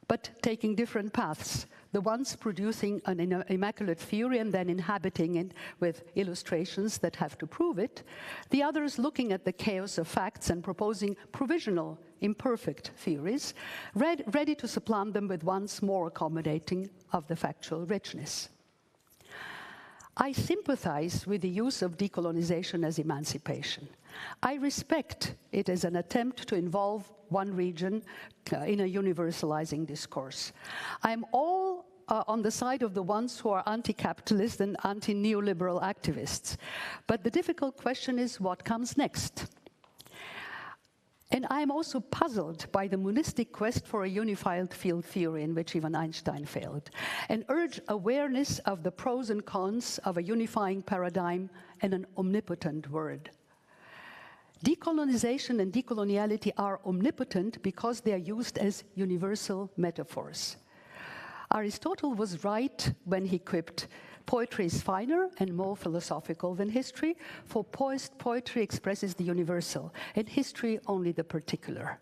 S2: but taking different paths, the ones producing an immaculate theory and then inhabiting it with illustrations that have to prove it, the others looking at the chaos of facts and proposing provisional, imperfect theories, ready to supplant them with ones more accommodating of the factual richness. I sympathize with the use of decolonization as emancipation. I respect it as an attempt to involve one region in a universalizing discourse. I'm all on the side of the ones who are anti-capitalist and anti-neoliberal activists. But the difficult question is what comes next? And I'm also puzzled by the monistic quest for a unified field theory in which even Einstein failed, and urge awareness of the pros and cons of a unifying paradigm and an omnipotent word. Decolonization and decoloniality are omnipotent because they are used as universal metaphors. Aristotle was right when he quipped, "Poetry is finer and more philosophical than history, for poetry expresses the universal, and history only the particular."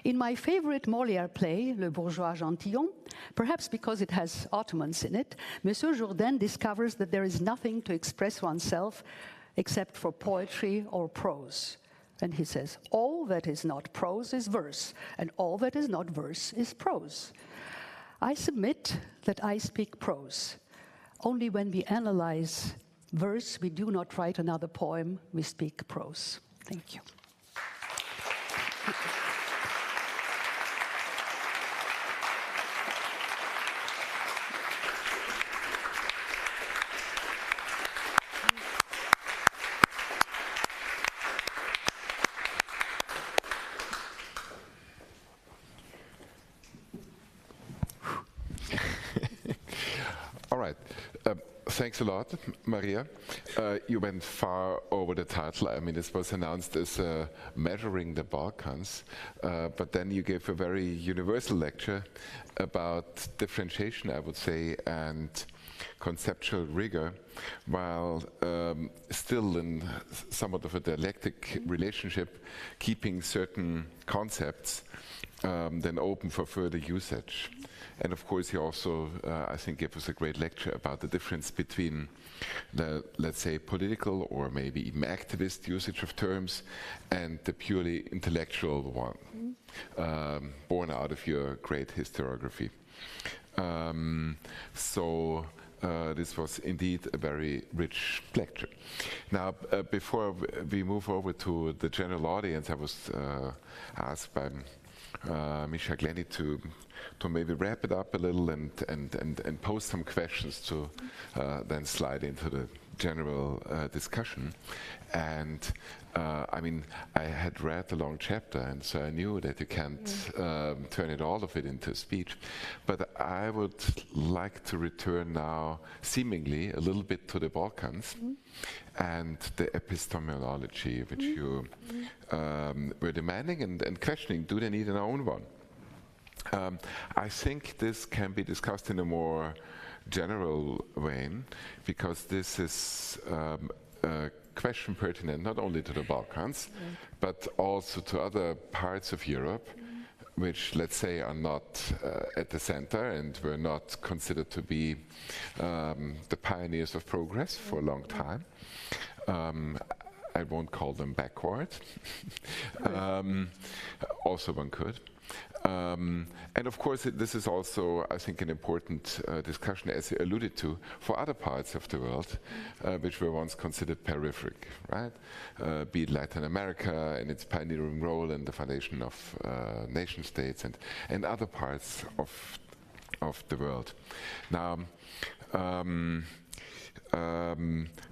S2: In my favorite Molière play, Le Bourgeois Gentilhomme, perhaps because it has Ottomans in it, Monsieur Jourdain discovers that there is nothing to express oneself except for poetry or prose. And he says, all that is not prose is verse, and all that is not verse is prose. I submit that I speak prose. Only when we analyze verse, we do not write another poem, we speak prose. Thank you.
S1: All right. Thanks a lot, Maria. You went far over the title. I mean, this was announced as Measuring the Balkans, but then you gave a very universal lecture about differentiation, I would say, and conceptual rigor, while still in somewhat of a dialectic relationship, keeping certain concepts then open for further usage. And of course, he also, I think, gave us a great lecture about the difference between the, let's say, political or maybe even activist usage of terms and the purely intellectual one, born out of your great historiography. This was indeed a very rich lecture. Now, before we move over to the general audience, I was asked by Misha Glenny to maybe wrap it up a little and pose some questions to then slide into the general discussion. And I mean, I had read the long chapter, and so I knew that you can't turn it all of it into a speech. But I would like to return now, seemingly, a little bit to the Balkans and the epistemology which you were demanding and questioning. Do they need an own one? I think this can be discussed in a more general vein, because this is a question pertinent not only to the Balkans, but also to other parts of Europe, which, let's say, are not at the center and were not considered to be the pioneers of progress for a long time. I won't call them backward. Also one could. And of course, this is also, I think, an important discussion, as you alluded to, for other parts of the world, which were once considered peripheral, right? Be it Latin America and its pioneering role in the foundation of nation states, and other parts of the world. Now,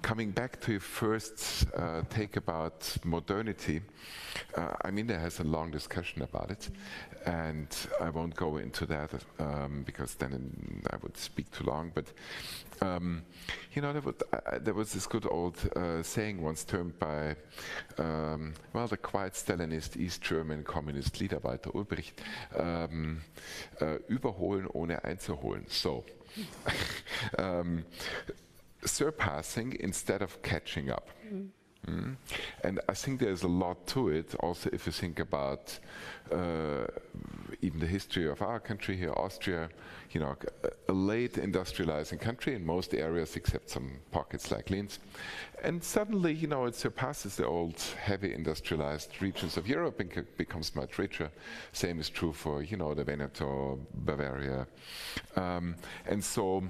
S1: coming back to your first take about modernity, I mean, there has a long discussion about it, and I won't go into that because then I would speak too long. But you know, there was this good old saying once termed by well, the quiet Stalinist East German communist leader Walter Ulbricht, überholen ohne einzuholen. So. Surpassing instead of catching up. And I think there's a lot to it, also if you think about even the history of our country here, Austria, you know, a late industrializing country in most areas except some pockets like Linz. And suddenly, you know, it surpasses the old heavy industrialized regions of Europe and becomes much richer. Same is true for, you know, the Veneto, Bavaria. And so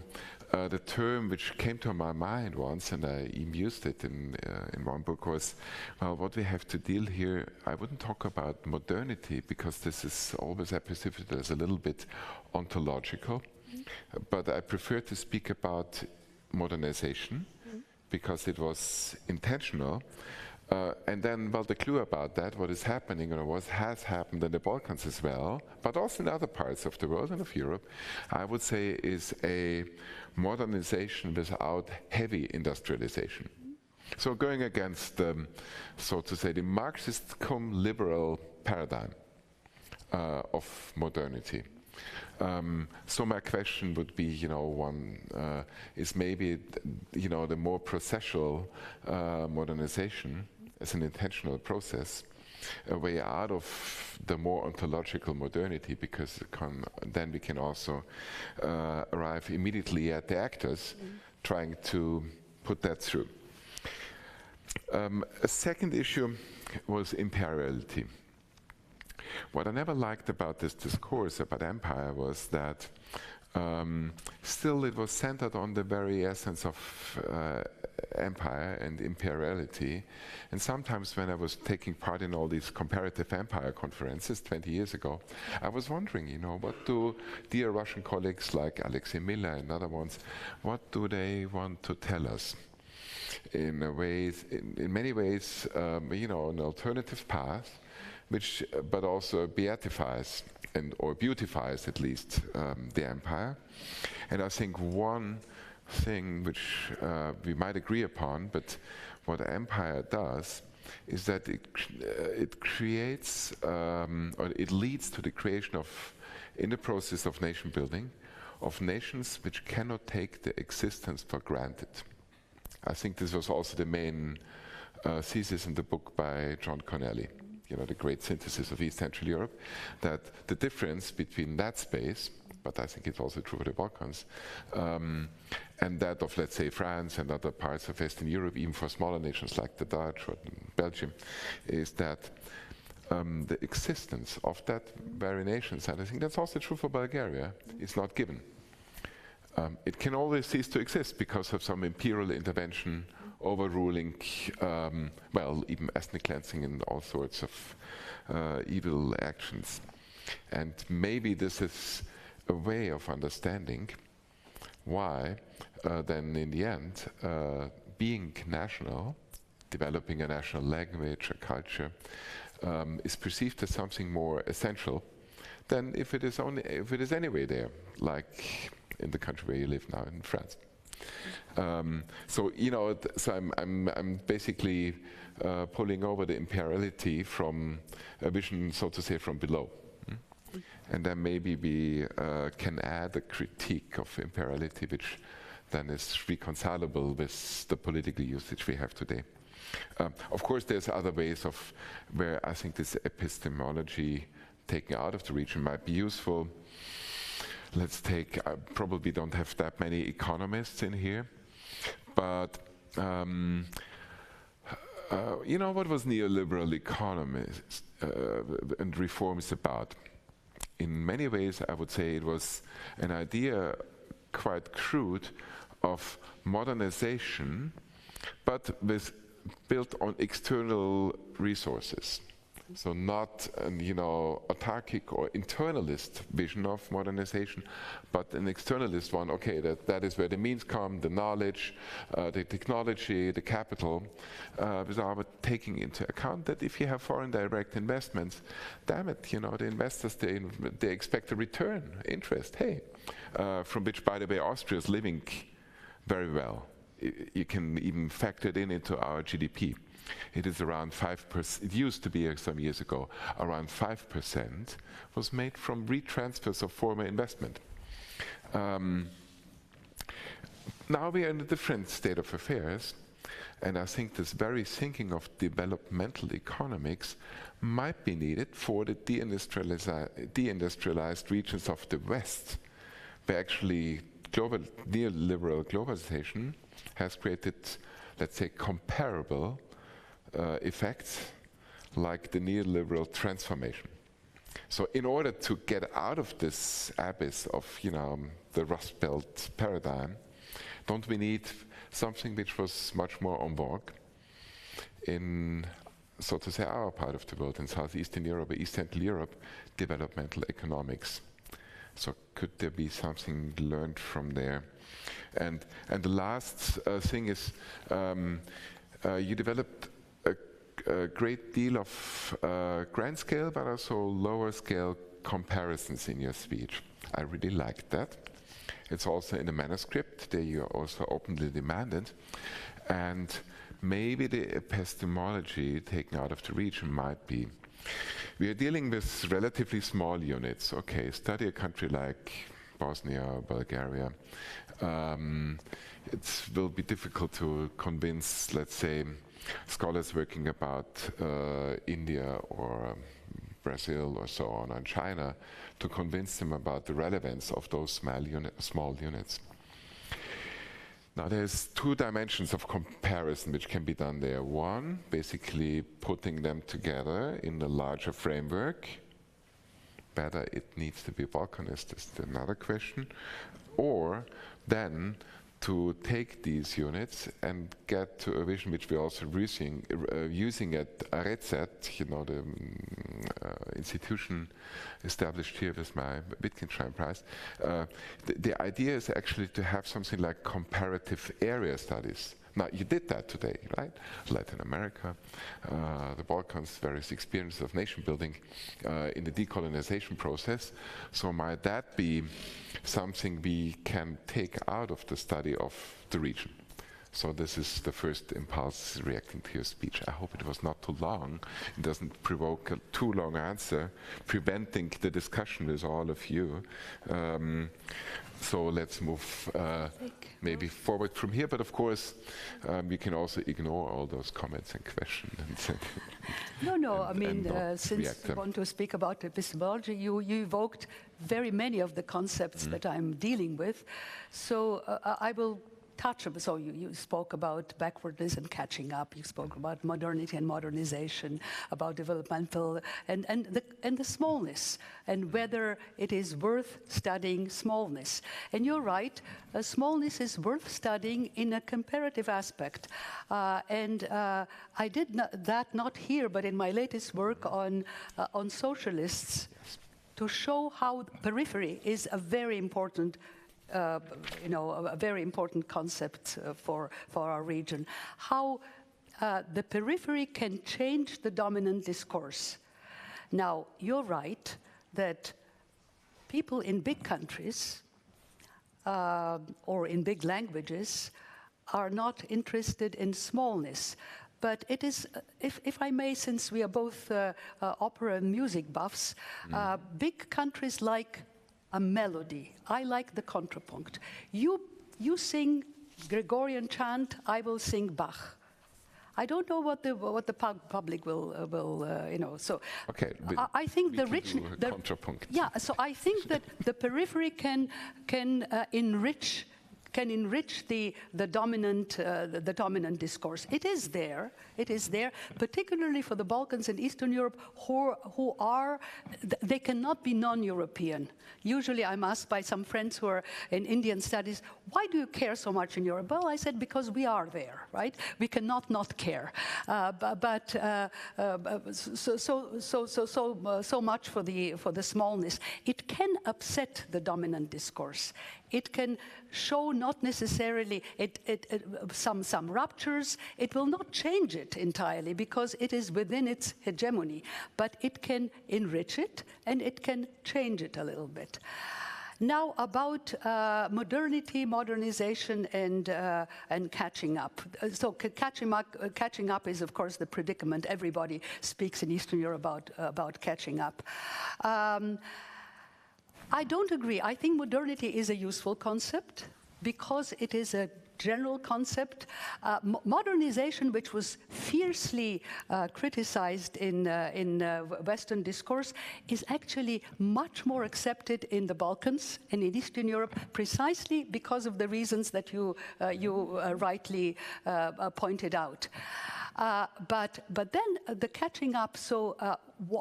S1: the term which came to my mind once, and I even used it in one book, was, well, what we have to deal here, I wouldn't talk about modernity, because this is always perceived as a little bit ontological, but I prefer to speak about modernization, because it was intentional, And then, well, the clue about that, what is happening or what has happened in the Balkans as well, but also in other parts of the world and of Europe, I would say is a modernization without heavy industrialization. So going against, so to say, the Marxist cum liberal paradigm of modernity. So my question would be, one is maybe, the more processual modernization as an intentional process, a way out of the more ontological modernity, because then we can also arrive immediately at the actors trying to put that through. A second issue was imperiality. What I never liked about this discourse about empire was that still it was centered on the very essence of empire and imperiality. And sometimes when I was taking part in all these comparative empire conferences 20 years ago, I was wondering, what do dear Russian colleagues like Alexei Miller and other ones, what do they want to tell us? In many ways, an alternative path, which but also beatifies or beautifies at least the empire. And I think one thing which we might agree upon, but what empire does is that it creates or it leads to the creation of, in the process of nation building, of nations which cannot take their existence for granted. I think this was also the main thesis in the book by John Connelly, the great synthesis of East Central Europe, that the difference between that space, but I think it's also true for the Balkans, and that of, let's say, France and other parts of Western Europe, even for smaller nations like the Dutch or Belgium, is that the existence of that very nations, and I think that's also true for Bulgaria, is not given. It can always cease to exist because of some imperial intervention, overruling, even ethnic cleansing and all sorts of evil actions. And maybe this is a way of understanding why then in the end being national, developing a national language, a culture, is perceived as something more essential than if it is anyway there, like in the country where you live now, in France. So I'm basically pulling over the imperiality from a vision, so to say, from below. And then maybe we can add a critique of imperiality, which then is reconcilable with the political usage we have today. Of course, there's other ways of where I think this epistemology taken out of the region might be useful. Let's take, I probably don't have that many economists in here, but what was neoliberal economists and reforms about? In many ways, I would say it was an idea, quite crude, of modernization, but built on external resources. So not an autarkic or internalist vision of modernization, but an externalist one. Okay, that is where the means come, the knowledge, the technology, the capital, without taking into account that if you have foreign direct investments, damn it, the investors, they expect a return, interest, from which, by the way, Austria is living very well. You can even factor it into our GDP. It is around 5%. It used to be some years ago, around 5% was made from retransfers of former investment. Now we are in a different state of affairs, and I think this very thinking of developmental economics might be needed for the deindustrialized regions of the West, where actually neoliberal globalization has created, let's say, comparable effects like the neoliberal transformation. So in order to get out of this abyss of the Rust Belt paradigm, don't we need something which was much more en vogue in, so to say, our part of the world, in Southeastern Europe or East Central Europe, developmental economics? So could there be something learned from there? And the last thing is you developed a a great deal of grand scale, but also lower scale comparisons in your speech. I really liked that. It's also in the manuscript, there you also openly demanded. And maybe the epistemology taken out of the region might be, we are dealing with relatively small units. Okay, study a country like Bosnia or Bulgaria. It will be difficult to convince, let's say, scholars working about India or Brazil or so on, and China, to convince them about the relevance of those small units. Now there's two dimensions of comparison which can be done there. One, basically putting them together in a larger framework. Whether it needs to be Balkanist is another question. Or then to take these units and get to a vision which we're also using at REZ, you know, the institution established here with my Wittgenstein Prize. The idea is actually to have something like comparative area studies. Now, you did that today, right? Latin America, the Balkans, various experiences of nation building in the decolonization process. So might that be something we can take out of the study of the region? So this is the first impulse reacting to your speech. I hope it was not too long. It doesn't provoke a too long answer, preventing the discussion with all of you. So let's move maybe forward from here. But of course, we can also ignore all those comments and questions.
S2: No. I mean, since you want to speak about epistemology, you evoked very many of the concepts that I'm dealing with. So I will touch on. So you spoke about backwardness and catching up. You spoke about modernity and modernization, about developmental and the smallness, and whether it is worth studying smallness. And you're right, smallness is worth studying in a comparative aspect. I did that not here, but in my latest work on socialists, to show how periphery is a very important a very important concept for our region. How the periphery can change the dominant discourse. Now, you're right that people in big countries or in big languages are not interested in smallness. But it is, if I may, since we are both opera and music buffs, big countries like a melody. I like the contrapunct. You sing Gregorian chant, I will sing Bach. I don't know what the public will. So
S1: okay,
S2: I think the rich
S1: contrapunct.
S2: Yeah. So I think that the periphery can enrich the dominant discourse. It is there, particularly for the Balkans and Eastern Europe, they cannot be non-European. Usually I'm asked by some friends who are in Indian studies, why do you care so much in Europe? Well, I said, because we are there, right? We cannot not care. So much for the smallness. It can upset the dominant discourse. It can show not necessarily some ruptures. It will not change it entirely because it is within its hegemony, but it can enrich it and it can change it a little bit. Now about modernity, modernization, and catching up. So catching up is, of course, the predicament. Everybody speaks in Eastern Europe about catching up. I don't agree. I think modernity is a useful concept because it is a general concept. Modernization, which was fiercely criticized in Western discourse, is actually much more accepted in the Balkans and in Eastern Europe, precisely because of the reasons that you rightly pointed out. But then the catching up, so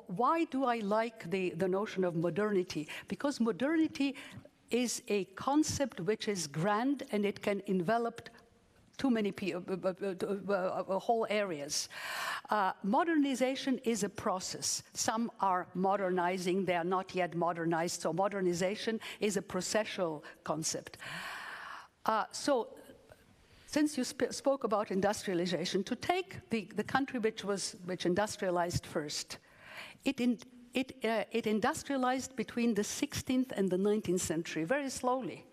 S2: why do I like the notion of modernity? Because modernity is a concept which is grand and it can envelop too many whole areas. Modernization is a process. Some are modernizing, they are not yet modernized, so modernization is a processual concept. So since you spoke about industrialization, to take the country which industrialized first, it industrialized between the 16th and the 19th century, very slowly.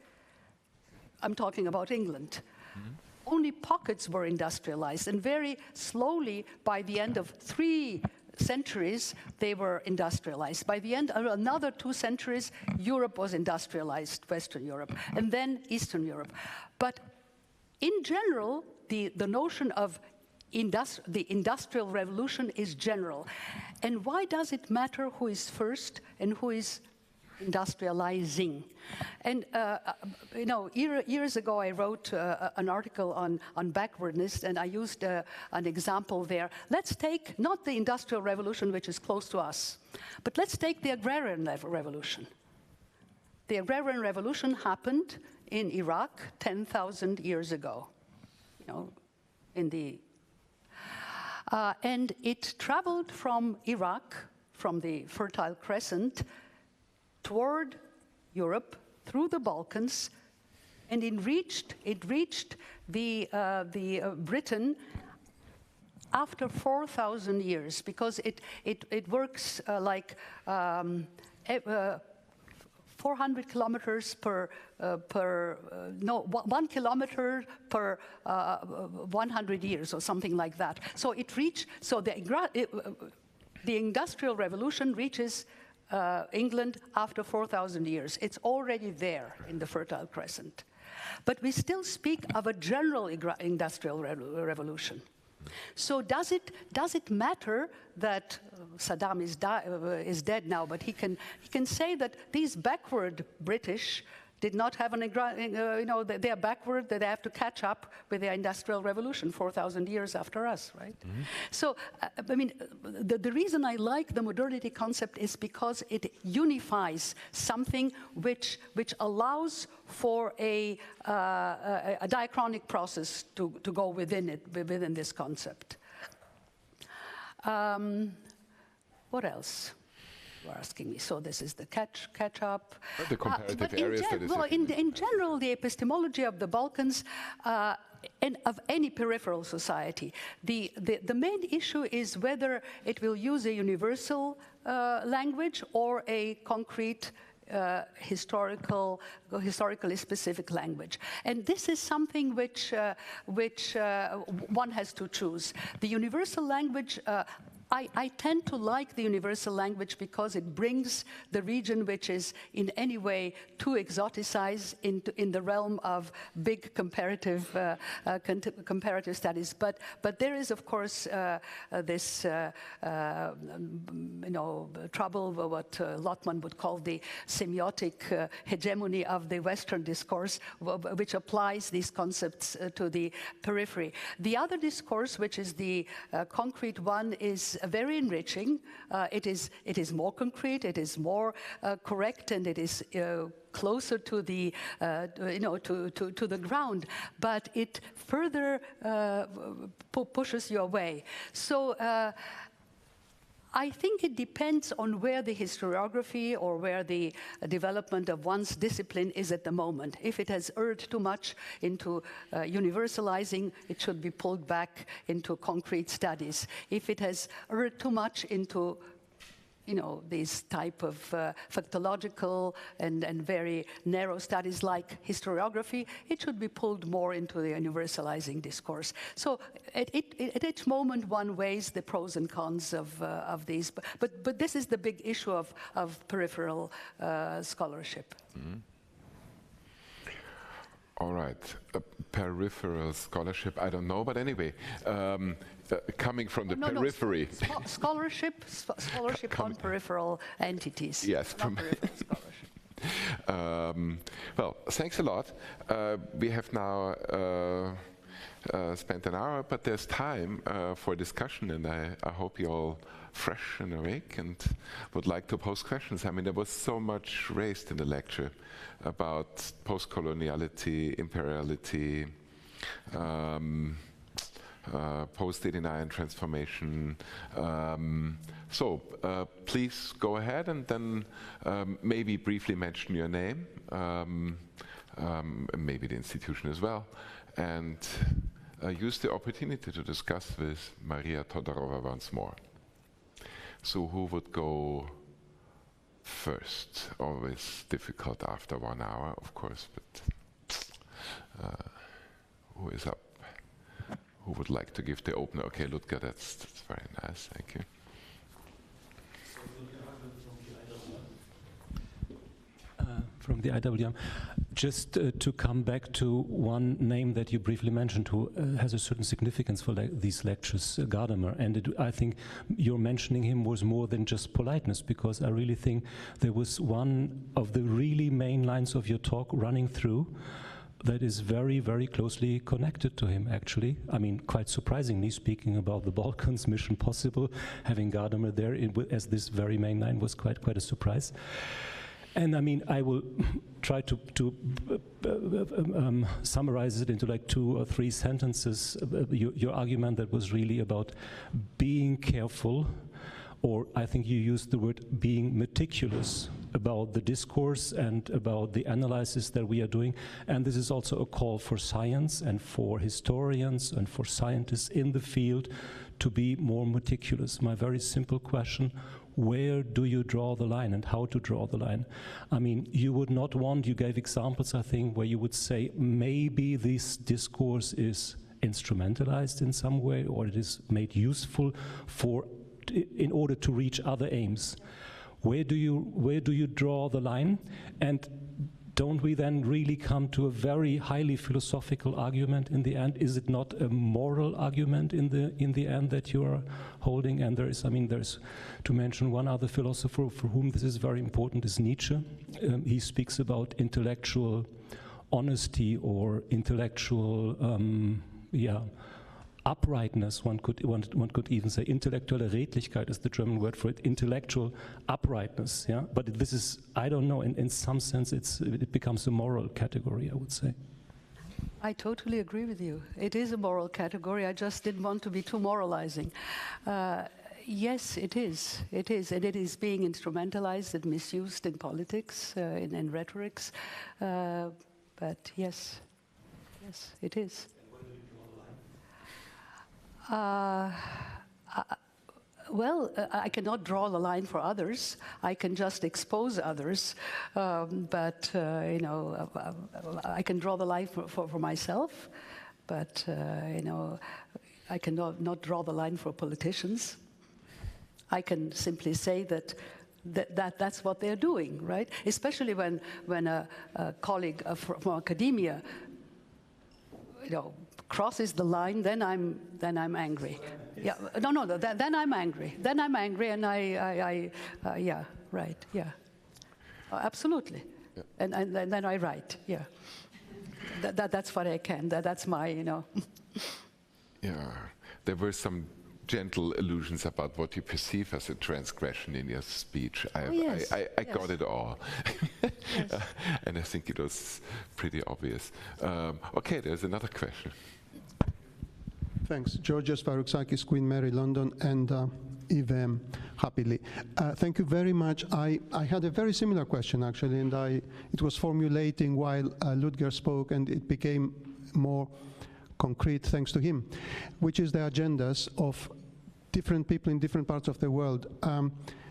S2: I'm talking about England. Mm-hmm. Only pockets were industrialized, and very slowly, by the end of 3 centuries, they were industrialized. By the end of another 2 centuries, Europe was industrialized, Western Europe, and then Eastern Europe. But in general, the notion of the Industrial Revolution is general. And why does it matter who is first and who is industrializing? And years ago I wrote an article on backwardness, and I used an example there. Let's take not the Industrial Revolution, which is close to us, but let's take the Agrarian Revolution. The Agrarian Revolution happened in Iraq 10,000 years ago, and it traveled from Iraq, from the Fertile Crescent, toward Europe, through the Balkans, and it reached the Britain after 4,000 years, because it works like 400 kilometers per 1 kilometer per 100 years, or something like that. So the Industrial Revolution reaches England after 4,000 years. It's already there in the Fertile Crescent. But we still speak of a general Industrial Revolution. So does it matter that Saddam is dead now, but he can say that these backward British did not have they are backward, that they have to catch up with the Industrial Revolution 4,000 years after us, right? Mm-hmm. So, the reason I like the modernity concept is because it unifies something which allows for a diachronic process to go within this concept. What else? You're asking me. So this is the catch up.
S1: The comparative areas.
S2: In general, the epistemology of the Balkans and of any peripheral society, the main issue is whether it will use a universal language or a concrete historically specific language. And this is something which one has to choose. The universal language, I tend to like the universal language because it brings the region which is in any way too exoticized in the realm of big comparative studies. But there is, of course, this trouble, what Lotman would call the semiotic hegemony of the Western discourse, which applies these concepts to the periphery. The other discourse, which is the concrete one, is very enriching. It is more concrete, it is more correct, and it is closer to the to the ground. But it further pushes you away. So. I think it depends on where the historiography or where the development of one's discipline is at the moment. If it has erred too much into universalizing, it should be pulled back into concrete studies. If it has erred too much into these type of factological and very narrow studies like historiography, it should be pulled more into the universalizing discourse. So at each moment one weighs the pros and cons of these. But this is the big issue of peripheral scholarship. Mm-hmm.
S1: All right, peripheral scholarship, I don't know, but anyway, coming from the periphery.
S2: Scholarship on peripheral entities.
S1: Yes.
S2: Not peripheral scholarship.
S1: Well, thanks a lot. We have now spent an hour, but there's time for discussion, and I hope you're all fresh and awake and would like to pose questions. I mean, there was so much raised in the lecture about post-coloniality, imperiality, post-89 transformation. So please go ahead and then maybe briefly mention your name, maybe the institution as well. And use the opportunity to discuss with Maria Todorova once more. So who would go first? Always difficult after 1 hour, of course, but who is up? Who would like to give the opener? Okay, Ludger, that's very nice, thank you.
S3: From the IWM. Just to come back to one name that you briefly mentioned who has a certain significance for these lectures, Gadamer, and I think your mentioning him was more than just politeness, because I really think there was one of the really main lines of your talk running through that is very, very closely connected to him, actually. I mean, quite surprisingly, speaking about the Balkans, Mission Possible, having Gadamer there as this very main line was quite a surprise. And I mean, I will try to summarize it into like 2 or 3 sentences. Your argument that was really about being careful, or I think you used the word being meticulous about the discourse and about the analysis that we are doing. And this is also a call for science and for historians and for scientists in the field to be more meticulous. My very simple question: where do you draw the line and how to draw the line? I mean, you would not want, you gave examples, I think, where you would say maybe this discourse is instrumentalized in some way, or it is made useful in order to reach other aims. Where do you draw the line? And don't we then really come to a very highly philosophical argument in the end? Is it not a moral argument in the end that you are holding? And there's, to mention one other philosopher for whom this is very important is Nietzsche. He speaks about intellectual honesty or intellectual, uprightness. One could even say intellektuelle Redlichkeit is the German word for it, intellectual uprightness. Yeah, but this is, I don't know, in some sense it becomes a moral category, I would say.
S2: I totally agree with you. It is a moral category. I just didn't want to be too moralizing. Yes, it is. It is, and it is being instrumentalized and misused in politics, in rhetorics. But yes, it is. Well, I cannot draw the line for others. I can just expose others. But I can draw the line for myself. But I cannot not draw the line for politicians. I can simply say that's what they're doing, right? Especially when a colleague from academia, crosses the line, then I'm angry. Yeah, no. Then I'm angry. Then I'm angry, and yeah, right, yeah, absolutely. Yeah. And then I write. Yeah, that's what I can. That's my,
S1: Yeah, there were some gentle allusions about what you perceive as a transgression in your speech. I got it all. Yes. And I think it was pretty obvious. Okay, there's another question.
S4: Thanks. Georgios Varouxakis, Queen Mary, London, and IWM, happily. Thank you very much. I had a very similar question, actually, and it was formulating while Ludger spoke, and it became more concrete thanks to him, which is the agendas of different people in different parts of the world.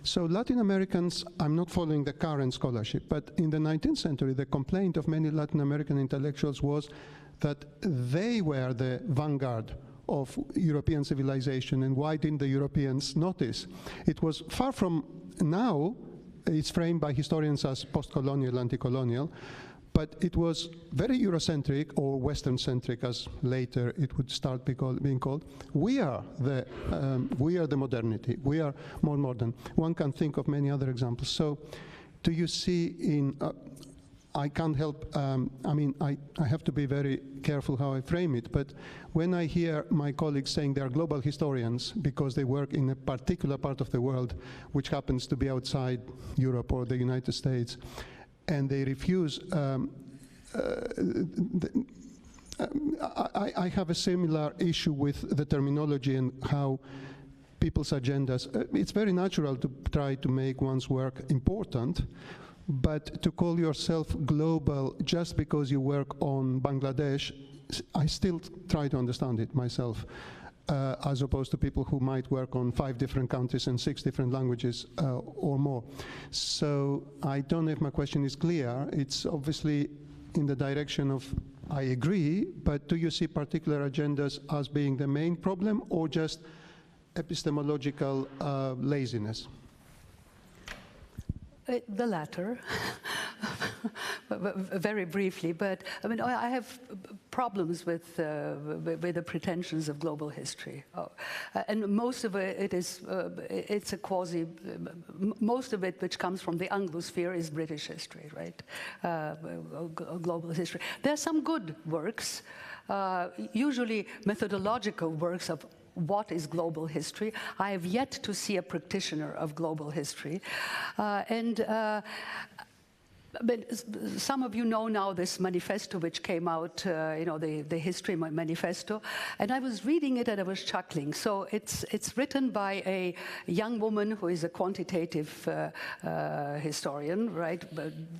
S4: So Latin Americans, I'm not following the current scholarship, but in the 19th century, the complaint of many Latin American intellectuals was that they were the vanguard of European civilization, and why didn't the Europeans notice? It was far from now, it's framed by historians as post-colonial, anti-colonial, but it was very Eurocentric or Western-centric, as later it would start being called. We are the modernity. We are more modern. One can think of many other examples. So, do you see in? I can't help. I have to be very careful how I frame it. But when I hear my colleagues saying they are global historians because they work in a particular part of the world, which happens to be outside Europe or the United States, and they refuse, I have a similar issue with the terminology and how people's agendas, it's very natural to try to make one's work important, but to call yourself global just because you work on Bangladesh I still try to understand it myself, as opposed to people who might work on 5 different countries and 6 different languages or more. So I don't know if my question is clear. It's obviously in the direction of, I agree, but do you see particular agendas as being the main problem, or just epistemological laziness?
S2: The latter, very briefly, but I mean, I have problems with the pretensions of global history, and most of it is it's a quasi. Most of it, which comes from the Anglosphere, is British history, right? Global history. There are some good works, usually methodological works of what is global history. I have yet to see a practitioner of global history. But some of you know now this manifesto which came out, you know, the history manifesto, and I was reading it and I was chuckling. So it's written by a young woman who is a quantitative historian, right,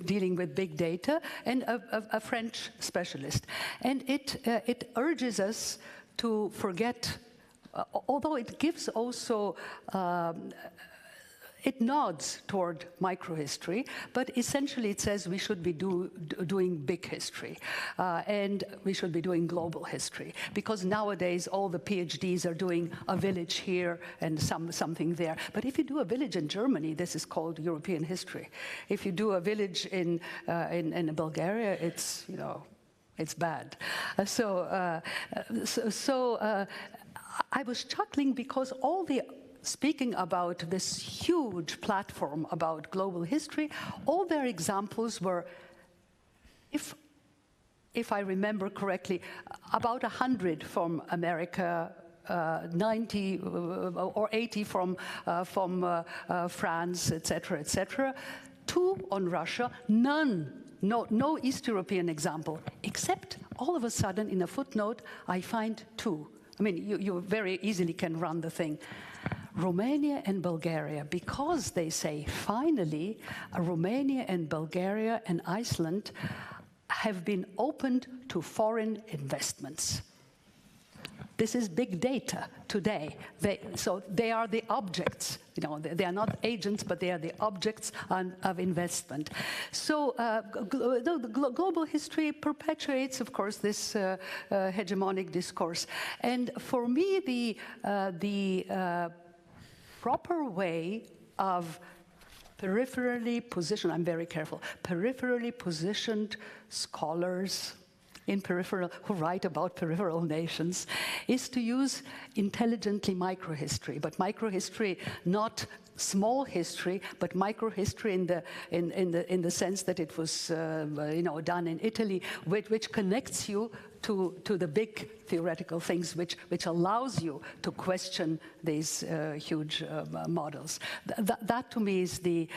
S2: dealing with big data, and a French specialist. And it urges us to forget, although it gives also, it nods toward microhistory, but essentially it says we should be doing big history, and we should be doing global history, because nowadays all the PhDs are doing a village here and something there. But if you do a village in Germany, this is called European history. If you do a village in Bulgaria, it's, you know, it's bad. I was chuckling because speaking about this huge platform about global history, all their examples were, if I remember correctly, about 100 from America, 90 or 80 from France, etc., 2 on Russia, none. No East European example, except all of a sudden in a footnote I find 2. I mean, you very easily can run the thing. Romania and Bulgaria, because they say, finally, Romania and Bulgaria and Iceland have been opened to foreign investments. This is big data today. So they are the objects. You know, they are not agents, but they are the objects of investment. So global history perpetuates, of course, this hegemonic discourse. And for me, the proper way of peripherally positioned, I'm very careful, peripherally positioned scholars who write about peripheral nations, is to use intelligently microhistory, but microhistory not small history, but microhistory in the sense that it was you know, done in Italy, which connects you to the big theoretical things, which allows you to question these huge models. That to me is the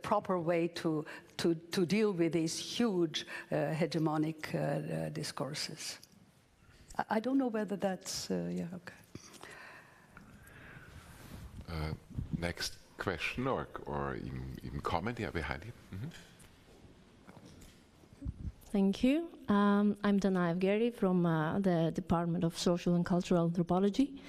S2: proper way to deal with these huge hegemonic discourses. I don't know whether that's yeah, okay.
S1: Next question or even comment here behind you. Mm-hmm.
S5: Thank you. I'm Danaev Gary from the Department of Social and Cultural Anthropology.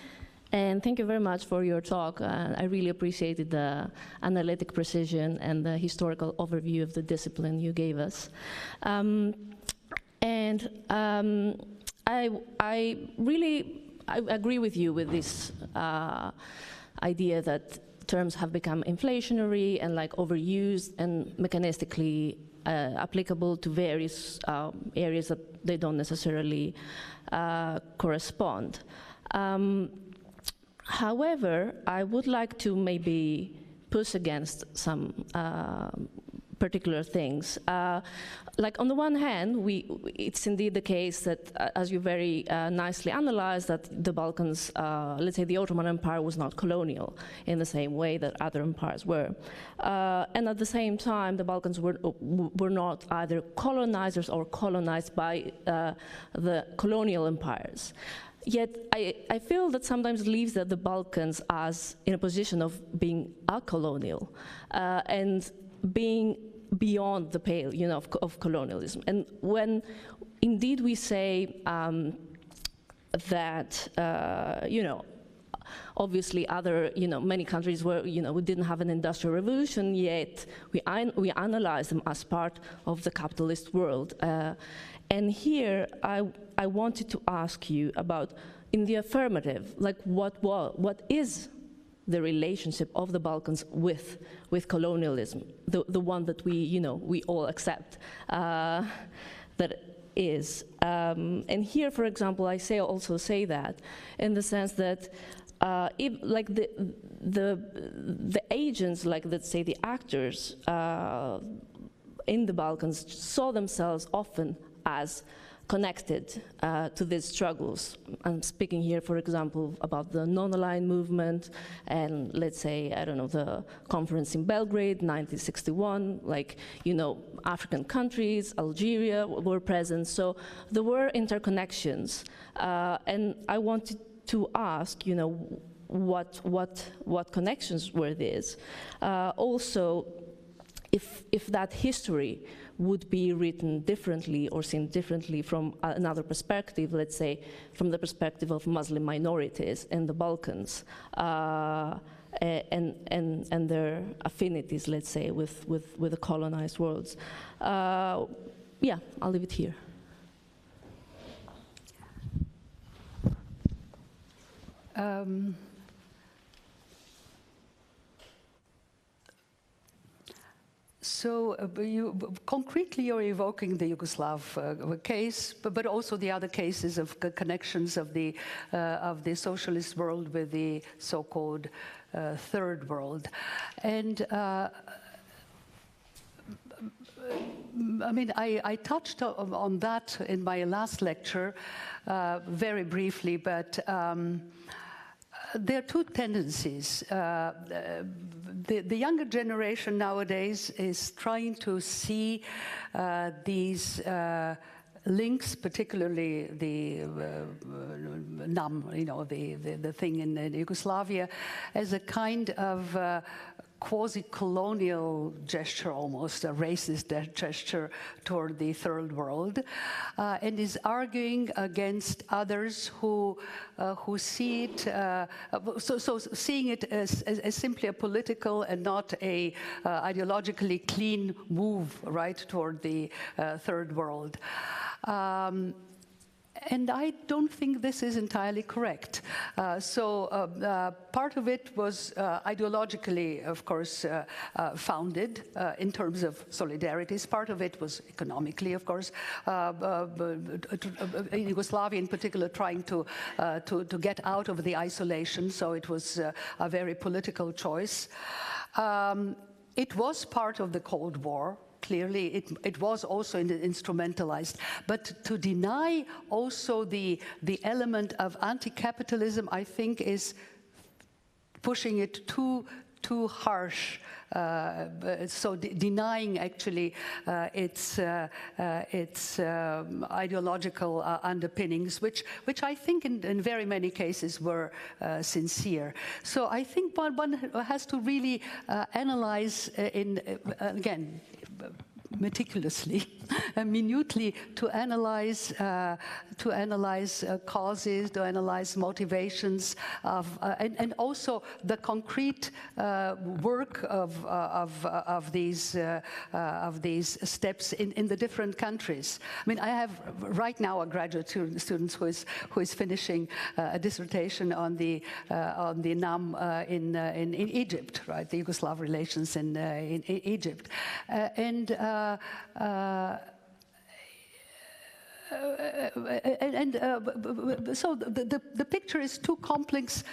S5: And thank you very much for your talk. I really appreciated the analytic precision and the historical overview of the discipline you gave us. I agree with you with this idea that terms have become inflationary and like overused and mechanistically applicable to various areas that they don't necessarily correspond. However, I would like to maybe push against some particular things. Like on the one hand, it's indeed the case that, as you very nicely analyzed, that the Balkans, let's say the Ottoman Empire was not colonial in the same way that other empires were. And at the same time, the Balkans were not either colonizers or colonized by the colonial empires. Yet I feel that sometimes leaves the Balkans as in a position of being acolonial and being beyond the pale, you know, of colonialism. And when indeed we say that, obviously other, many countries where, we didn't have an industrial revolution yet, we analyze them as part of the capitalist world. And here I wanted to ask you about, in the affirmative, like what is the relationship of the Balkans with colonialism, the one that we all accept that is. And here, for example, I also say that in the sense that if, like the agents, like let's say the actors in the Balkans, saw themselves often as connected to these struggles. I'm speaking here, for example, about the non-aligned movement and, let's say, I don't know, the conference in Belgrade, 1961, like, African countries, Algeria were present, so there were interconnections. And I wanted to ask, what connections were these? Also, if that history would be written differently or seen differently from another perspective, let's say from the perspective of Muslim minorities in the Balkans, and their affinities, let's say, with the colonized worlds. Yeah, I'll leave it here.
S2: So concretely you're evoking the Yugoslav case, but also the other cases of connections of the socialist world with the so-called third world. And I mean, I touched on that in my last lecture very briefly, but there are two tendencies. The younger generation nowadays is trying to see these links, particularly the NAM, the thing in Yugoslavia, as a kind of quasi-colonial gesture, almost a racist gesture toward the third world, and is arguing against others who see it, so seeing it as simply a political and not a ideologically clean move, right, toward the third world. And I don't think this is entirely correct. Part of it was ideologically, of course, founded in terms of solidarities. Part of it was economically, of course. In Yugoslavia, in particular, trying to get out of the isolation. So it was a very political choice. It was part of the Cold War. Clearly, it was also instrumentalized. But to deny also the element of anti-capitalism, I think, is pushing it too harsh. So denying actually its ideological underpinnings, which I think in very many cases were sincere. So I think one has to really analyze again, meticulously, minutely, to analyze causes, to analyze motivations of, and also the concrete work of these steps in the different countries. I mean, I have right now a graduate student who is finishing a dissertation on the NAM in Egypt, right? The Yugoslav relations in Egypt, so the picture is too complex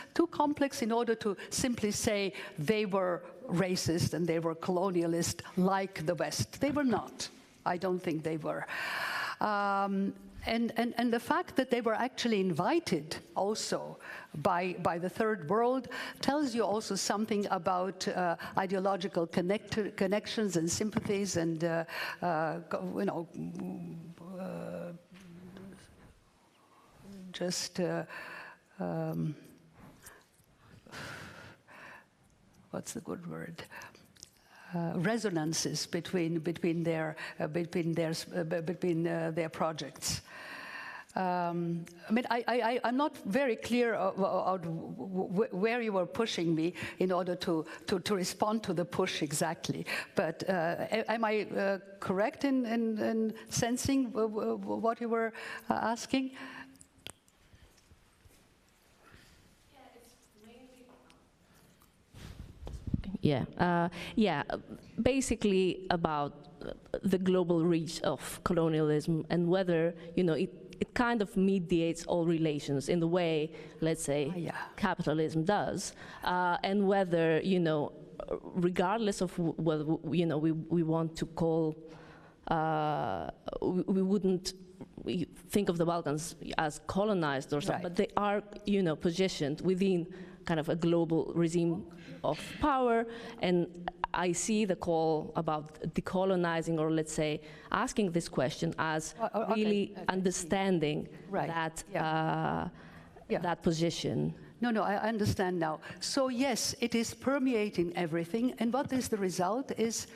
S2: in order to simply say they were racist and they were colonialist like the West. They were not. I don't think they were. And the fact that they were actually invited also by the third world tells you also something about ideological connections and sympathies and just what's the good word? resonances between their projects. I mean, I'm not very clear where you were pushing me in order to respond to the push exactly. But am I correct in sensing what you were asking?
S5: Yeah, basically about the global reach of colonialism and whether, you know, it kind of mediates all relations in the way, let's say, capitalism does, and whether, you know, regardless of whether, you know, we want to call, we wouldn't think of the Balkans as colonized or something, but they are, you know, positioned within kind of a global regime of power, and I see the call about decolonizing, or let's say asking this question as really understanding that that position.
S2: No, I understand now. So yes, it is permeating everything, and what is the result is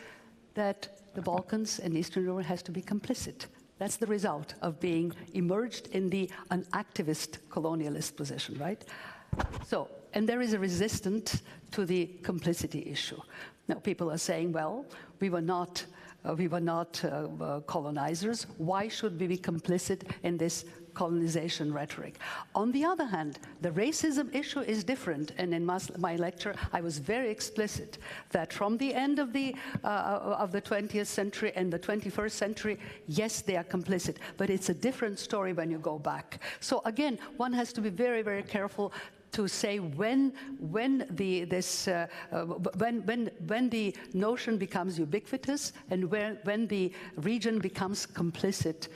S2: that the Balkans and Eastern Europe has to be complicit. That's the result of being emerged in an activist colonialist position, right? So, and there is a resistance to the complicity issue. Now, people are saying, well, we were not colonizers. Why should we be complicit in this colonization rhetoric? On the other hand, the racism issue is different, and in my lecture, I was very explicit that from the end of the 20th century and the 21st century, yes, they are complicit, but it's a different story when you go back. So again, one has to be very, very careful to say when the notion becomes ubiquitous and when the region becomes complicit,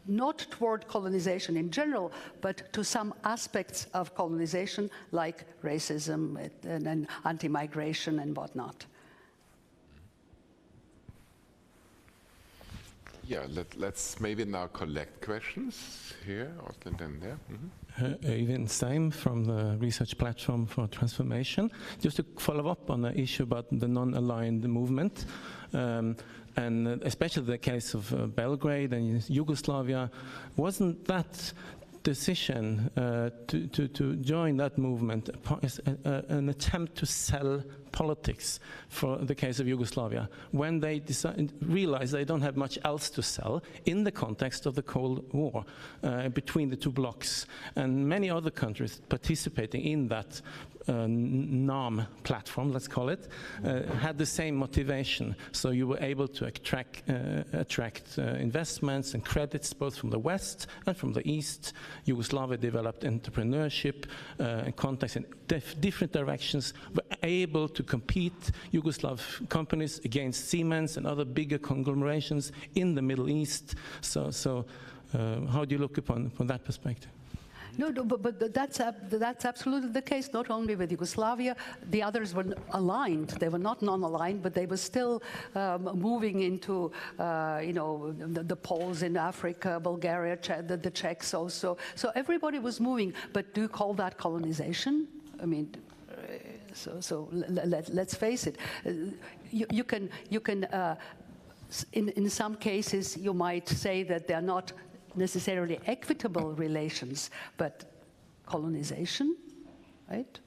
S2: not toward colonization in general, but to some aspects of colonization like racism and anti-migration and whatnot.
S1: Yeah, let's maybe now collect questions here, and then there.
S6: Even Stein from the Research Platform for Transformation. Just to follow up on the issue about the non-aligned movement, and especially the case of Belgrade and Yugoslavia, wasn't that decision to join that movement an attempt to sell politics for the case of Yugoslavia, when they realized they don't have much else to sell in the context of the Cold War between the two blocs, and many other countries participating in that NAM platform, let's call it, had the same motivation. So you were able to attract investments and credits both from the West and from the East. Yugoslavia developed entrepreneurship and contacts in different directions, were able to compete Yugoslav companies against Siemens and other bigger conglomerations in the Middle East. So how do you look upon from that perspective?
S2: No, but that's absolutely the case, not only with Yugoslavia. The others were aligned. They were not non-aligned, but they were still moving into, you know, the Poles in Africa, Bulgaria, the Czechs also. So everybody was moving, but do you call that colonization? I mean, so let's face it. You can in some cases, you might say that they're not necessarily equitable relations, but colonization, right?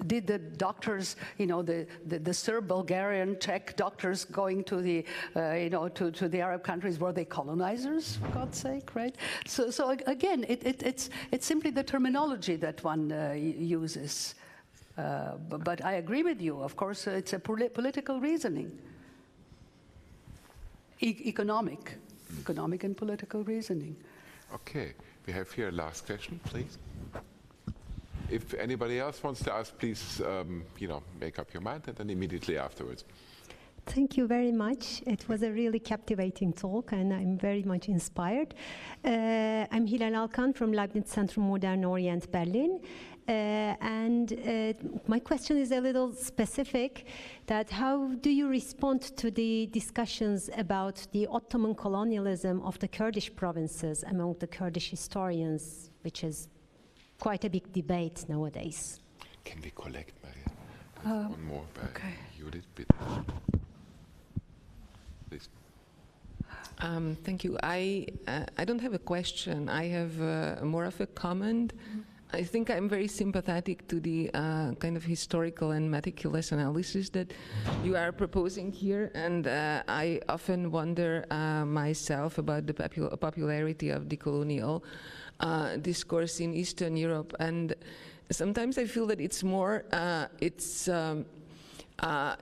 S2: Did the doctors, you know, the Serb, Bulgarian, Czech doctors going to the, you know, to the Arab countries, were they colonizers, for God's sake, right? So again, it's simply the terminology that one uses. But I agree with you. Of course, it's a political reasoning, economic and political reasoning.
S1: Okay, we have here a last question, please. If anybody else wants to ask, please, you know, make up your mind, and then immediately afterwards.
S7: Thank you very much. It was a really captivating talk, and I'm very much inspired. I'm Hilal Alkan from Leibniz Zentrum Modern Orient, Berlin. And my question is a little specific, that how do you respond to the discussions about the Ottoman colonialism of the Kurdish provinces among the Kurdish historians, which is quite a big debate nowadays?
S1: Can we collect, Maria? One more by
S2: okay.
S1: Judith, bitte. Please.
S8: Thank you. I don't have a question. I have more of a comment. I think I'm very sympathetic to the kind of historical and meticulous analysis that you are proposing here, and I often wonder myself about the popularity of the colonial discourse in Eastern Europe, and sometimes I feel that it's more,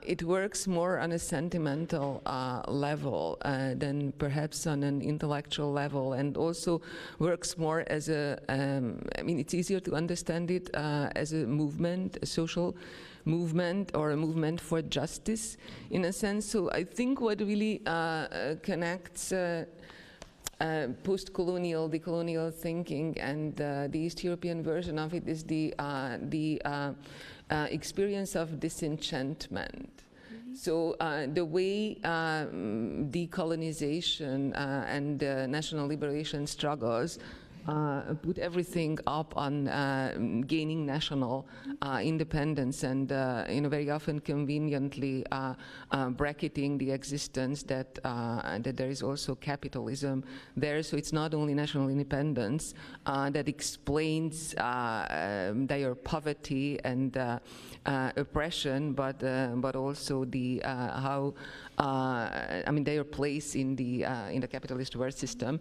S8: it works more on a sentimental level than perhaps on an intellectual level, and also works more as a, I mean, it's easier to understand it as a movement, a social movement, or a movement for justice, in a sense. So I think what really connects post-colonial, decolonial thinking and the East European version of it is the experience of disenchantment. So the way decolonization and national liberation struggles put everything up on gaining national independence, and very often conveniently bracketing the existence that that there is also capitalism there. So it's not only national independence that explains their poverty and oppression, but also the how I mean their place in the capitalist world system,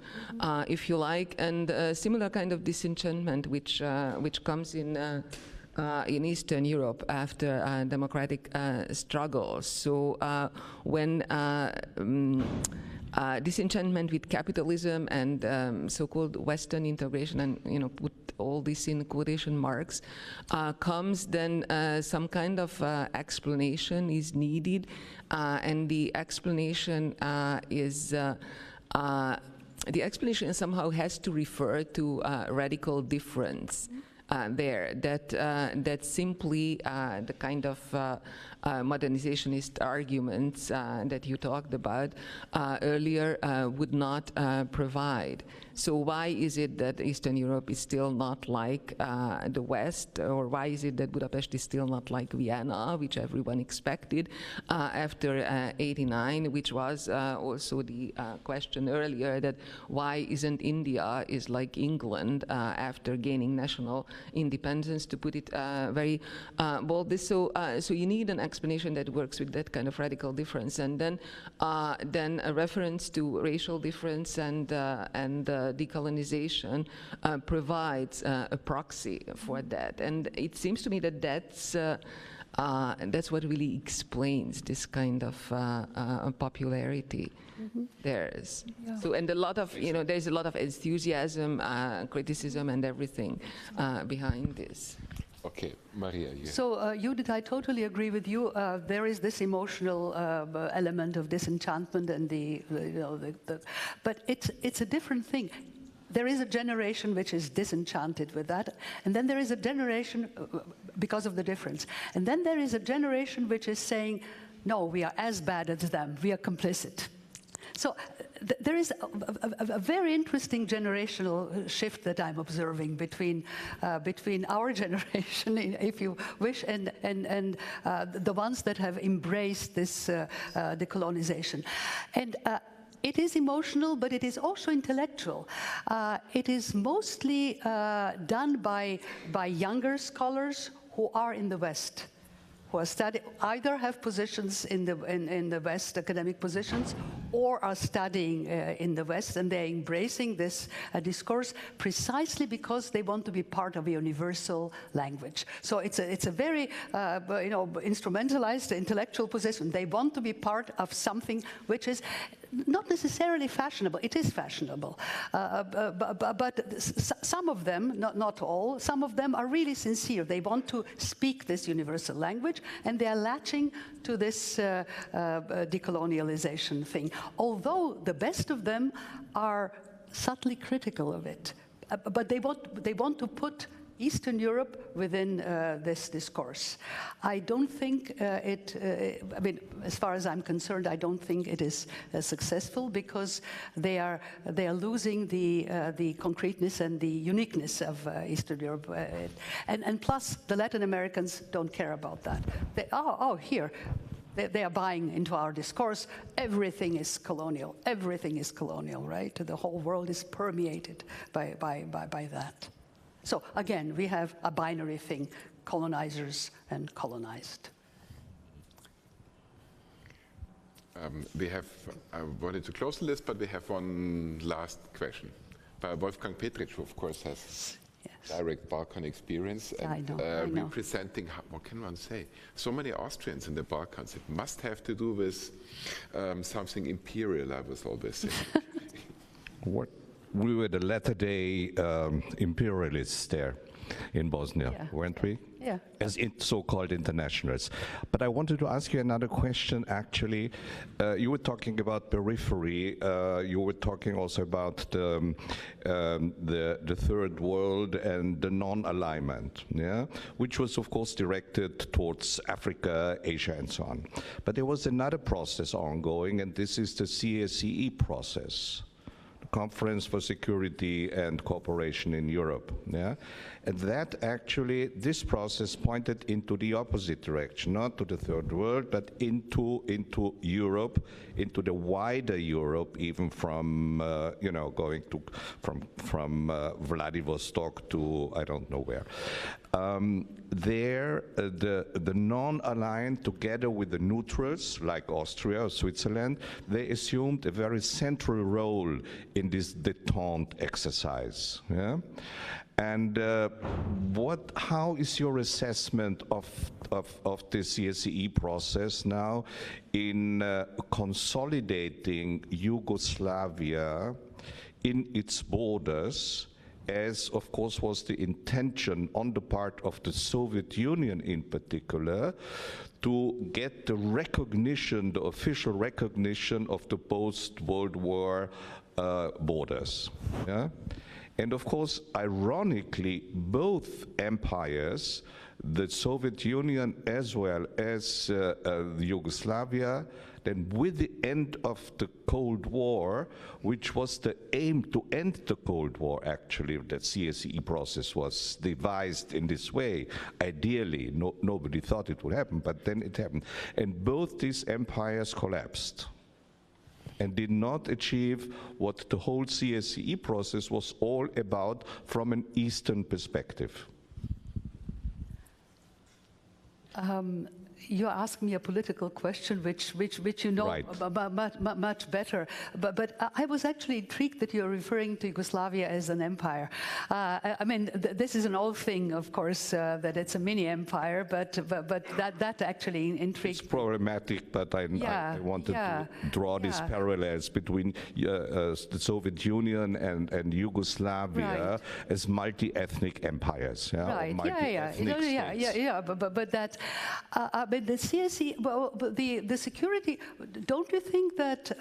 S8: if you like, and similar kind of disenchantment which comes in Eastern Europe after democratic struggles. So when disenchantment with capitalism and so-called Western integration, and put all this in quotation marks, comes, then some kind of explanation is needed, and the explanation somehow has to refer to radical difference. There, that simply the kind of modernizationist arguments that you talked about earlier would not provide. So why is it that Eastern Europe is still not like the West, or why is it that Budapest is still not like Vienna, which everyone expected after '89, which was also the question earlier, that why isn't India is like England after gaining national independence, to put it very boldly. So you need an explanation that works with that kind of radical difference, and then a reference to racial difference and decolonization provides a proxy for that. And it seems to me that that's what really explains this kind of popularity. There's so, and a lot of there's a lot of enthusiasm, criticism, and everything behind this.
S1: Okay, Maria.
S2: So, Judith, I totally agree with you. There is this emotional element of disenchantment, and but it's a different thing. There is a generation which is disenchanted with that, and then there is a generation because of the difference, and then there is a generation which is saying, no, we are as bad as them, we are complicit. So there is a very interesting generational shift that I'm observing between our generation, if you wish, and the ones that have embraced this decolonization. And it is emotional, but it is also intellectual. It is mostly done by younger scholars who are in the West, who are either have positions in the West, academic positions, or are studying in the West, and they're embracing this discourse precisely because they want to be part of a universal language. So it's a very instrumentalized intellectual position. They want to be part of something which is not necessarily fashionable. It is fashionable, but some of them, not all, some of them are really sincere. They want to speak this universal language, and they are latching to this decolonialization thing. Although the best of them are subtly critical of it, but they want to put Eastern Europe within this discourse. I don't think I mean, as far as I'm concerned, I don't think it is successful, because they are losing the concreteness and the uniqueness of Eastern Europe. And plus, the Latin Americans don't care about that. Here. They are buying into our discourse. Everything is colonial. Everything is colonial, right? The whole world is permeated by that. So again, we have a binary thing: colonizers and colonized.
S1: I wanted to close the list, but we have one last question. Wolfgang Petric, who of course has direct Balkan experience, and
S2: I know.
S1: representing, what can one say? So many Austrians in the Balkans. It must have to do with something imperial, I was always saying.
S9: We were the latter-day imperialists there in Bosnia, weren't we?
S2: Yeah.
S9: As so-called internationals. But I wanted to ask you another question, actually. You were talking about periphery. You were talking also about the third world and the non-alignment, which was, of course, directed towards Africa, Asia, and so on. But there was another process ongoing, and this is the CEST process. Conference for Security and Cooperation in Europe, and that actually, this process pointed into the opposite direction, not to the third world, but into Europe, into the wider Europe, even from going to from Vladivostok to I don't know where. There, the non-aligned, together with the neutrals like Austria or Switzerland, they assumed a very central role in this détente exercise. And how is your assessment of the CSCE process now in consolidating Yugoslavia in its borders, as of course was the intention on the part of the Soviet Union in particular, to get the recognition, the official recognition of the post-World War borders. And of course, ironically, both empires, the Soviet Union as well as Yugoslavia, then with the end of the Cold War, which was the aim to end the Cold War, actually, that CSCE process was devised in this way. Ideally, nobody thought it would happen, but then it happened. And both these empires collapsed and did not achieve what the whole CSCE process was all about from an Eastern perspective.
S2: You ask me a political question, which you know much better. But I was actually intrigued that you're referring to Yugoslavia as an empire. I mean, this is an old thing, of course, that it's a mini empire. But that actually intrigued.
S9: It's problematic, but I wanted to draw these parallels between the Soviet Union and Yugoslavia as multi-ethnic empires.
S2: Right. But that. But the CSE, well, the security, don't you think that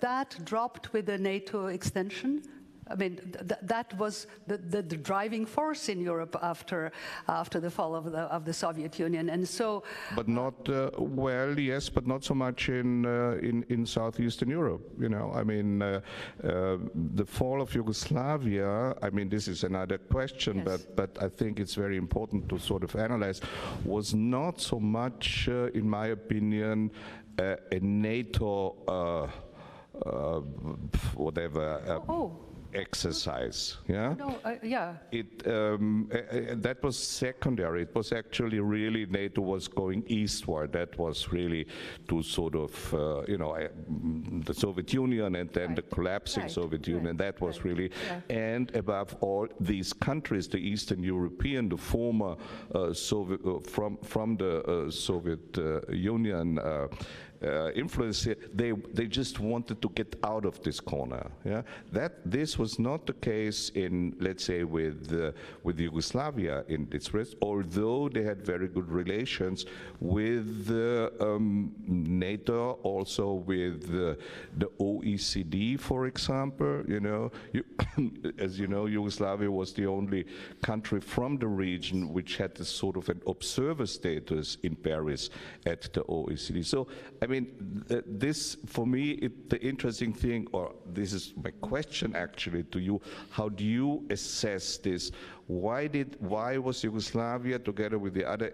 S2: that dropped with the NATO extension? I mean, that was the driving force in Europe after the fall of the Soviet Union, and so.
S9: But not well, yes, but not so much in southeastern Europe. You know, I mean, the fall of Yugoslavia. I mean, this is another question, but I think it's very important to sort of analyze. Was not so much, in my opinion, a NATO exercise, that was secondary. It was actually really NATO was going eastward. That was really to sort of, the Soviet Union and then the collapsing Soviet Union. That was really, and above all, these countries, the Eastern European, the former Soviet, from the Soviet Union influence, they just wanted to get out of this corner. This was not the case in, let's say, with Yugoslavia in its rest, although they had very good relations with NATO, also with the OECD, for example. You know, as you know, Yugoslavia was the only country from the region which had this sort of an observer status in Paris at the OECD. So, I mean, this, for me, the interesting thing, or this is my question actually to you, how do you assess this? Why was Yugoslavia, together with the other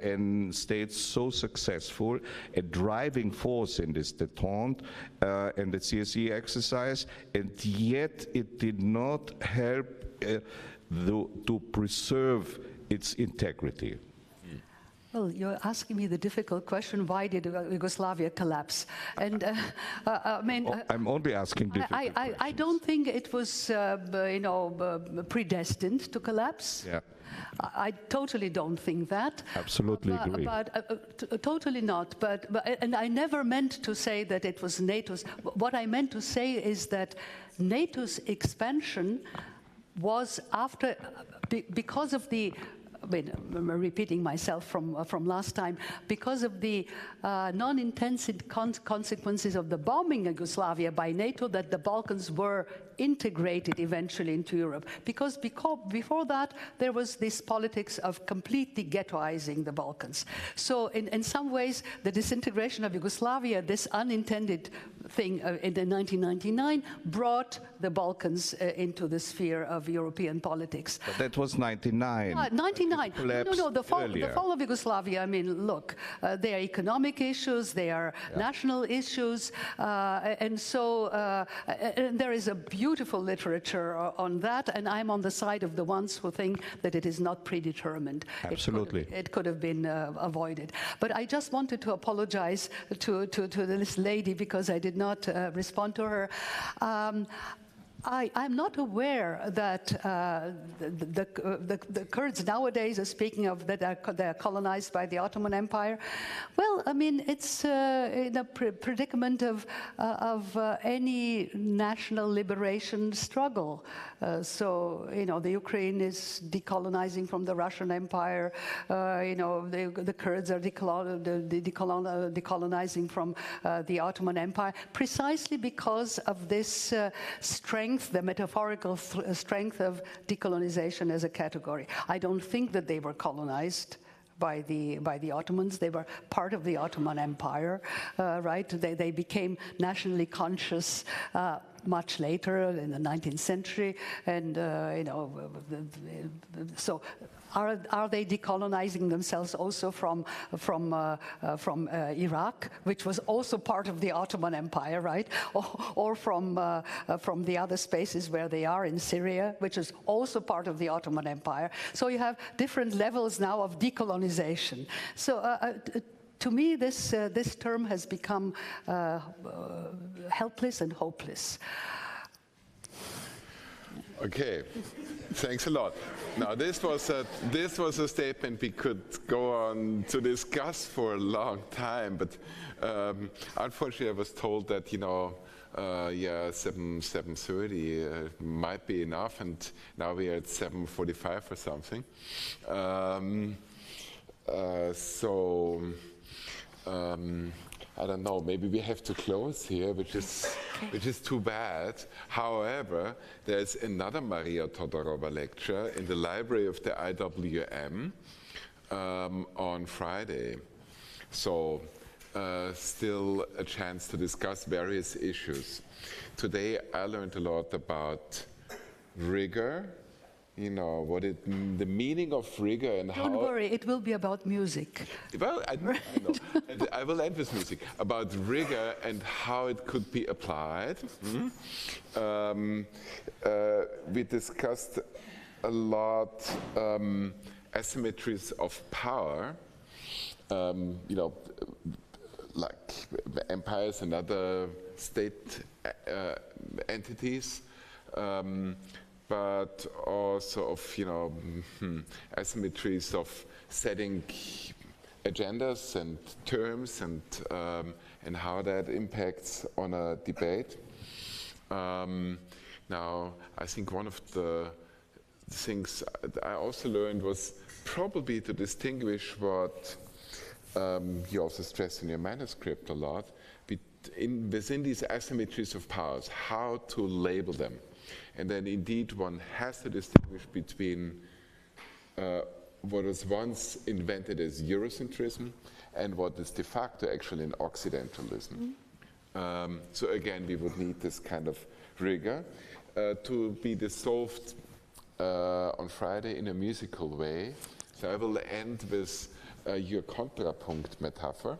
S9: states, so successful, a driving force in this détente and the CSE exercise, and yet it did not help to preserve its integrity?
S2: Well, you're asking me the difficult question, why did Yugoslavia collapse? And I mean...
S9: I'm only asking difficult questions.
S2: I don't think it was, predestined to collapse.
S9: Yeah.
S2: I totally don't think that.
S9: Absolutely agree.
S2: But totally not. And I never meant to say that it was NATO's. What I meant to say is that NATO's expansion was after, because of the, I'm repeating myself from last time, because of the non-intensive consequences of the bombing of Yugoslavia by NATO, that the Balkans were integrated eventually into Europe. Because before that, there was this politics of completely ghettoizing the Balkans. So in some ways, the disintegration of Yugoslavia, this unintended thing in 1999, brought the Balkans into the sphere of European politics.
S9: But that was 99.
S2: 99. No, the fall of Yugoslavia, I mean, look, there are economic issues, there are national issues, and so and there is a beautiful literature on that, and I'm on the side of the ones who think that it is not predetermined.
S9: Absolutely.
S2: It could have been avoided. But I just wanted to apologize to this lady because I did not respond to her. I'm not aware that the Kurds nowadays are speaking of that they're colonized by the Ottoman Empire. Well, I mean, it's in a predicament of any national liberation struggle. So, the Ukraine is decolonizing from the Russian Empire. The Kurds are decolonizing from the Ottoman Empire, precisely because of this strength, the metaphorical strength of decolonization as a category. I don't think that they were colonized by the Ottomans. They were part of the Ottoman Empire, right? They became nationally conscious much later in the 19th century, and so are they decolonizing themselves also from Iraq, which was also part of the Ottoman Empire, right? Or from the other spaces where they are in Syria, which is also part of the Ottoman Empire. So you have different levels now of decolonization. So to me, this term has become helpless and hopeless.
S1: Okay, thanks a lot. Now, this was a statement we could go on to discuss for a long time, but unfortunately, I was told that 7:30 might be enough, and now we are at 7:45 or something. I don't know, maybe we have to close here, which is too bad. However, there's another Maria Todorova lecture in the library of the IWM on Friday. So still a chance to discuss various issues. Today I learned a lot about rigor, the meaning of rigor and how...
S2: Don't worry, it will be about music.
S1: Well, I know. I will end with music. About rigor and how it could be applied. We discussed a lot asymmetries of power, like empires and other state entities. But also of asymmetries of setting agendas and terms and how that impacts on a debate. Now, I think one of the things I also learned was probably to distinguish what you also stress in your manuscript a lot, within these asymmetries of powers, how to label them. And then indeed one has to distinguish between what was once invented as Eurocentrism and what is de facto actually an Occidentalism. So again, we would need this kind of rigor to be dissolved on Friday in a musical way. So I will end with your contrapunct metaphor.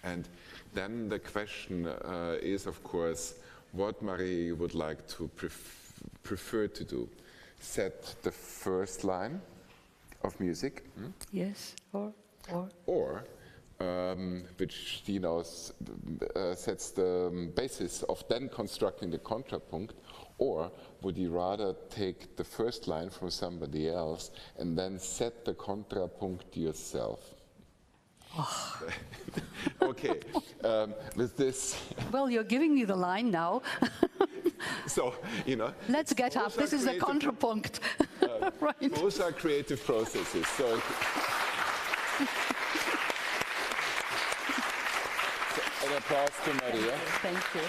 S1: And then the question is, of course, what Marie would like to prefer to do. Set the first line of music.
S2: Yes,
S1: Or which sets the basis of then constructing the contrapunct, or would you rather take the first line from somebody else and then set the contrapunct yourself?
S2: Oh.
S1: Okay, with this.
S2: Well, you're giving me the line now.
S1: So,
S2: let's get up. This is the contrapunct. Right.
S1: Those are creative processes. So an applause to Maria.
S2: Thank you.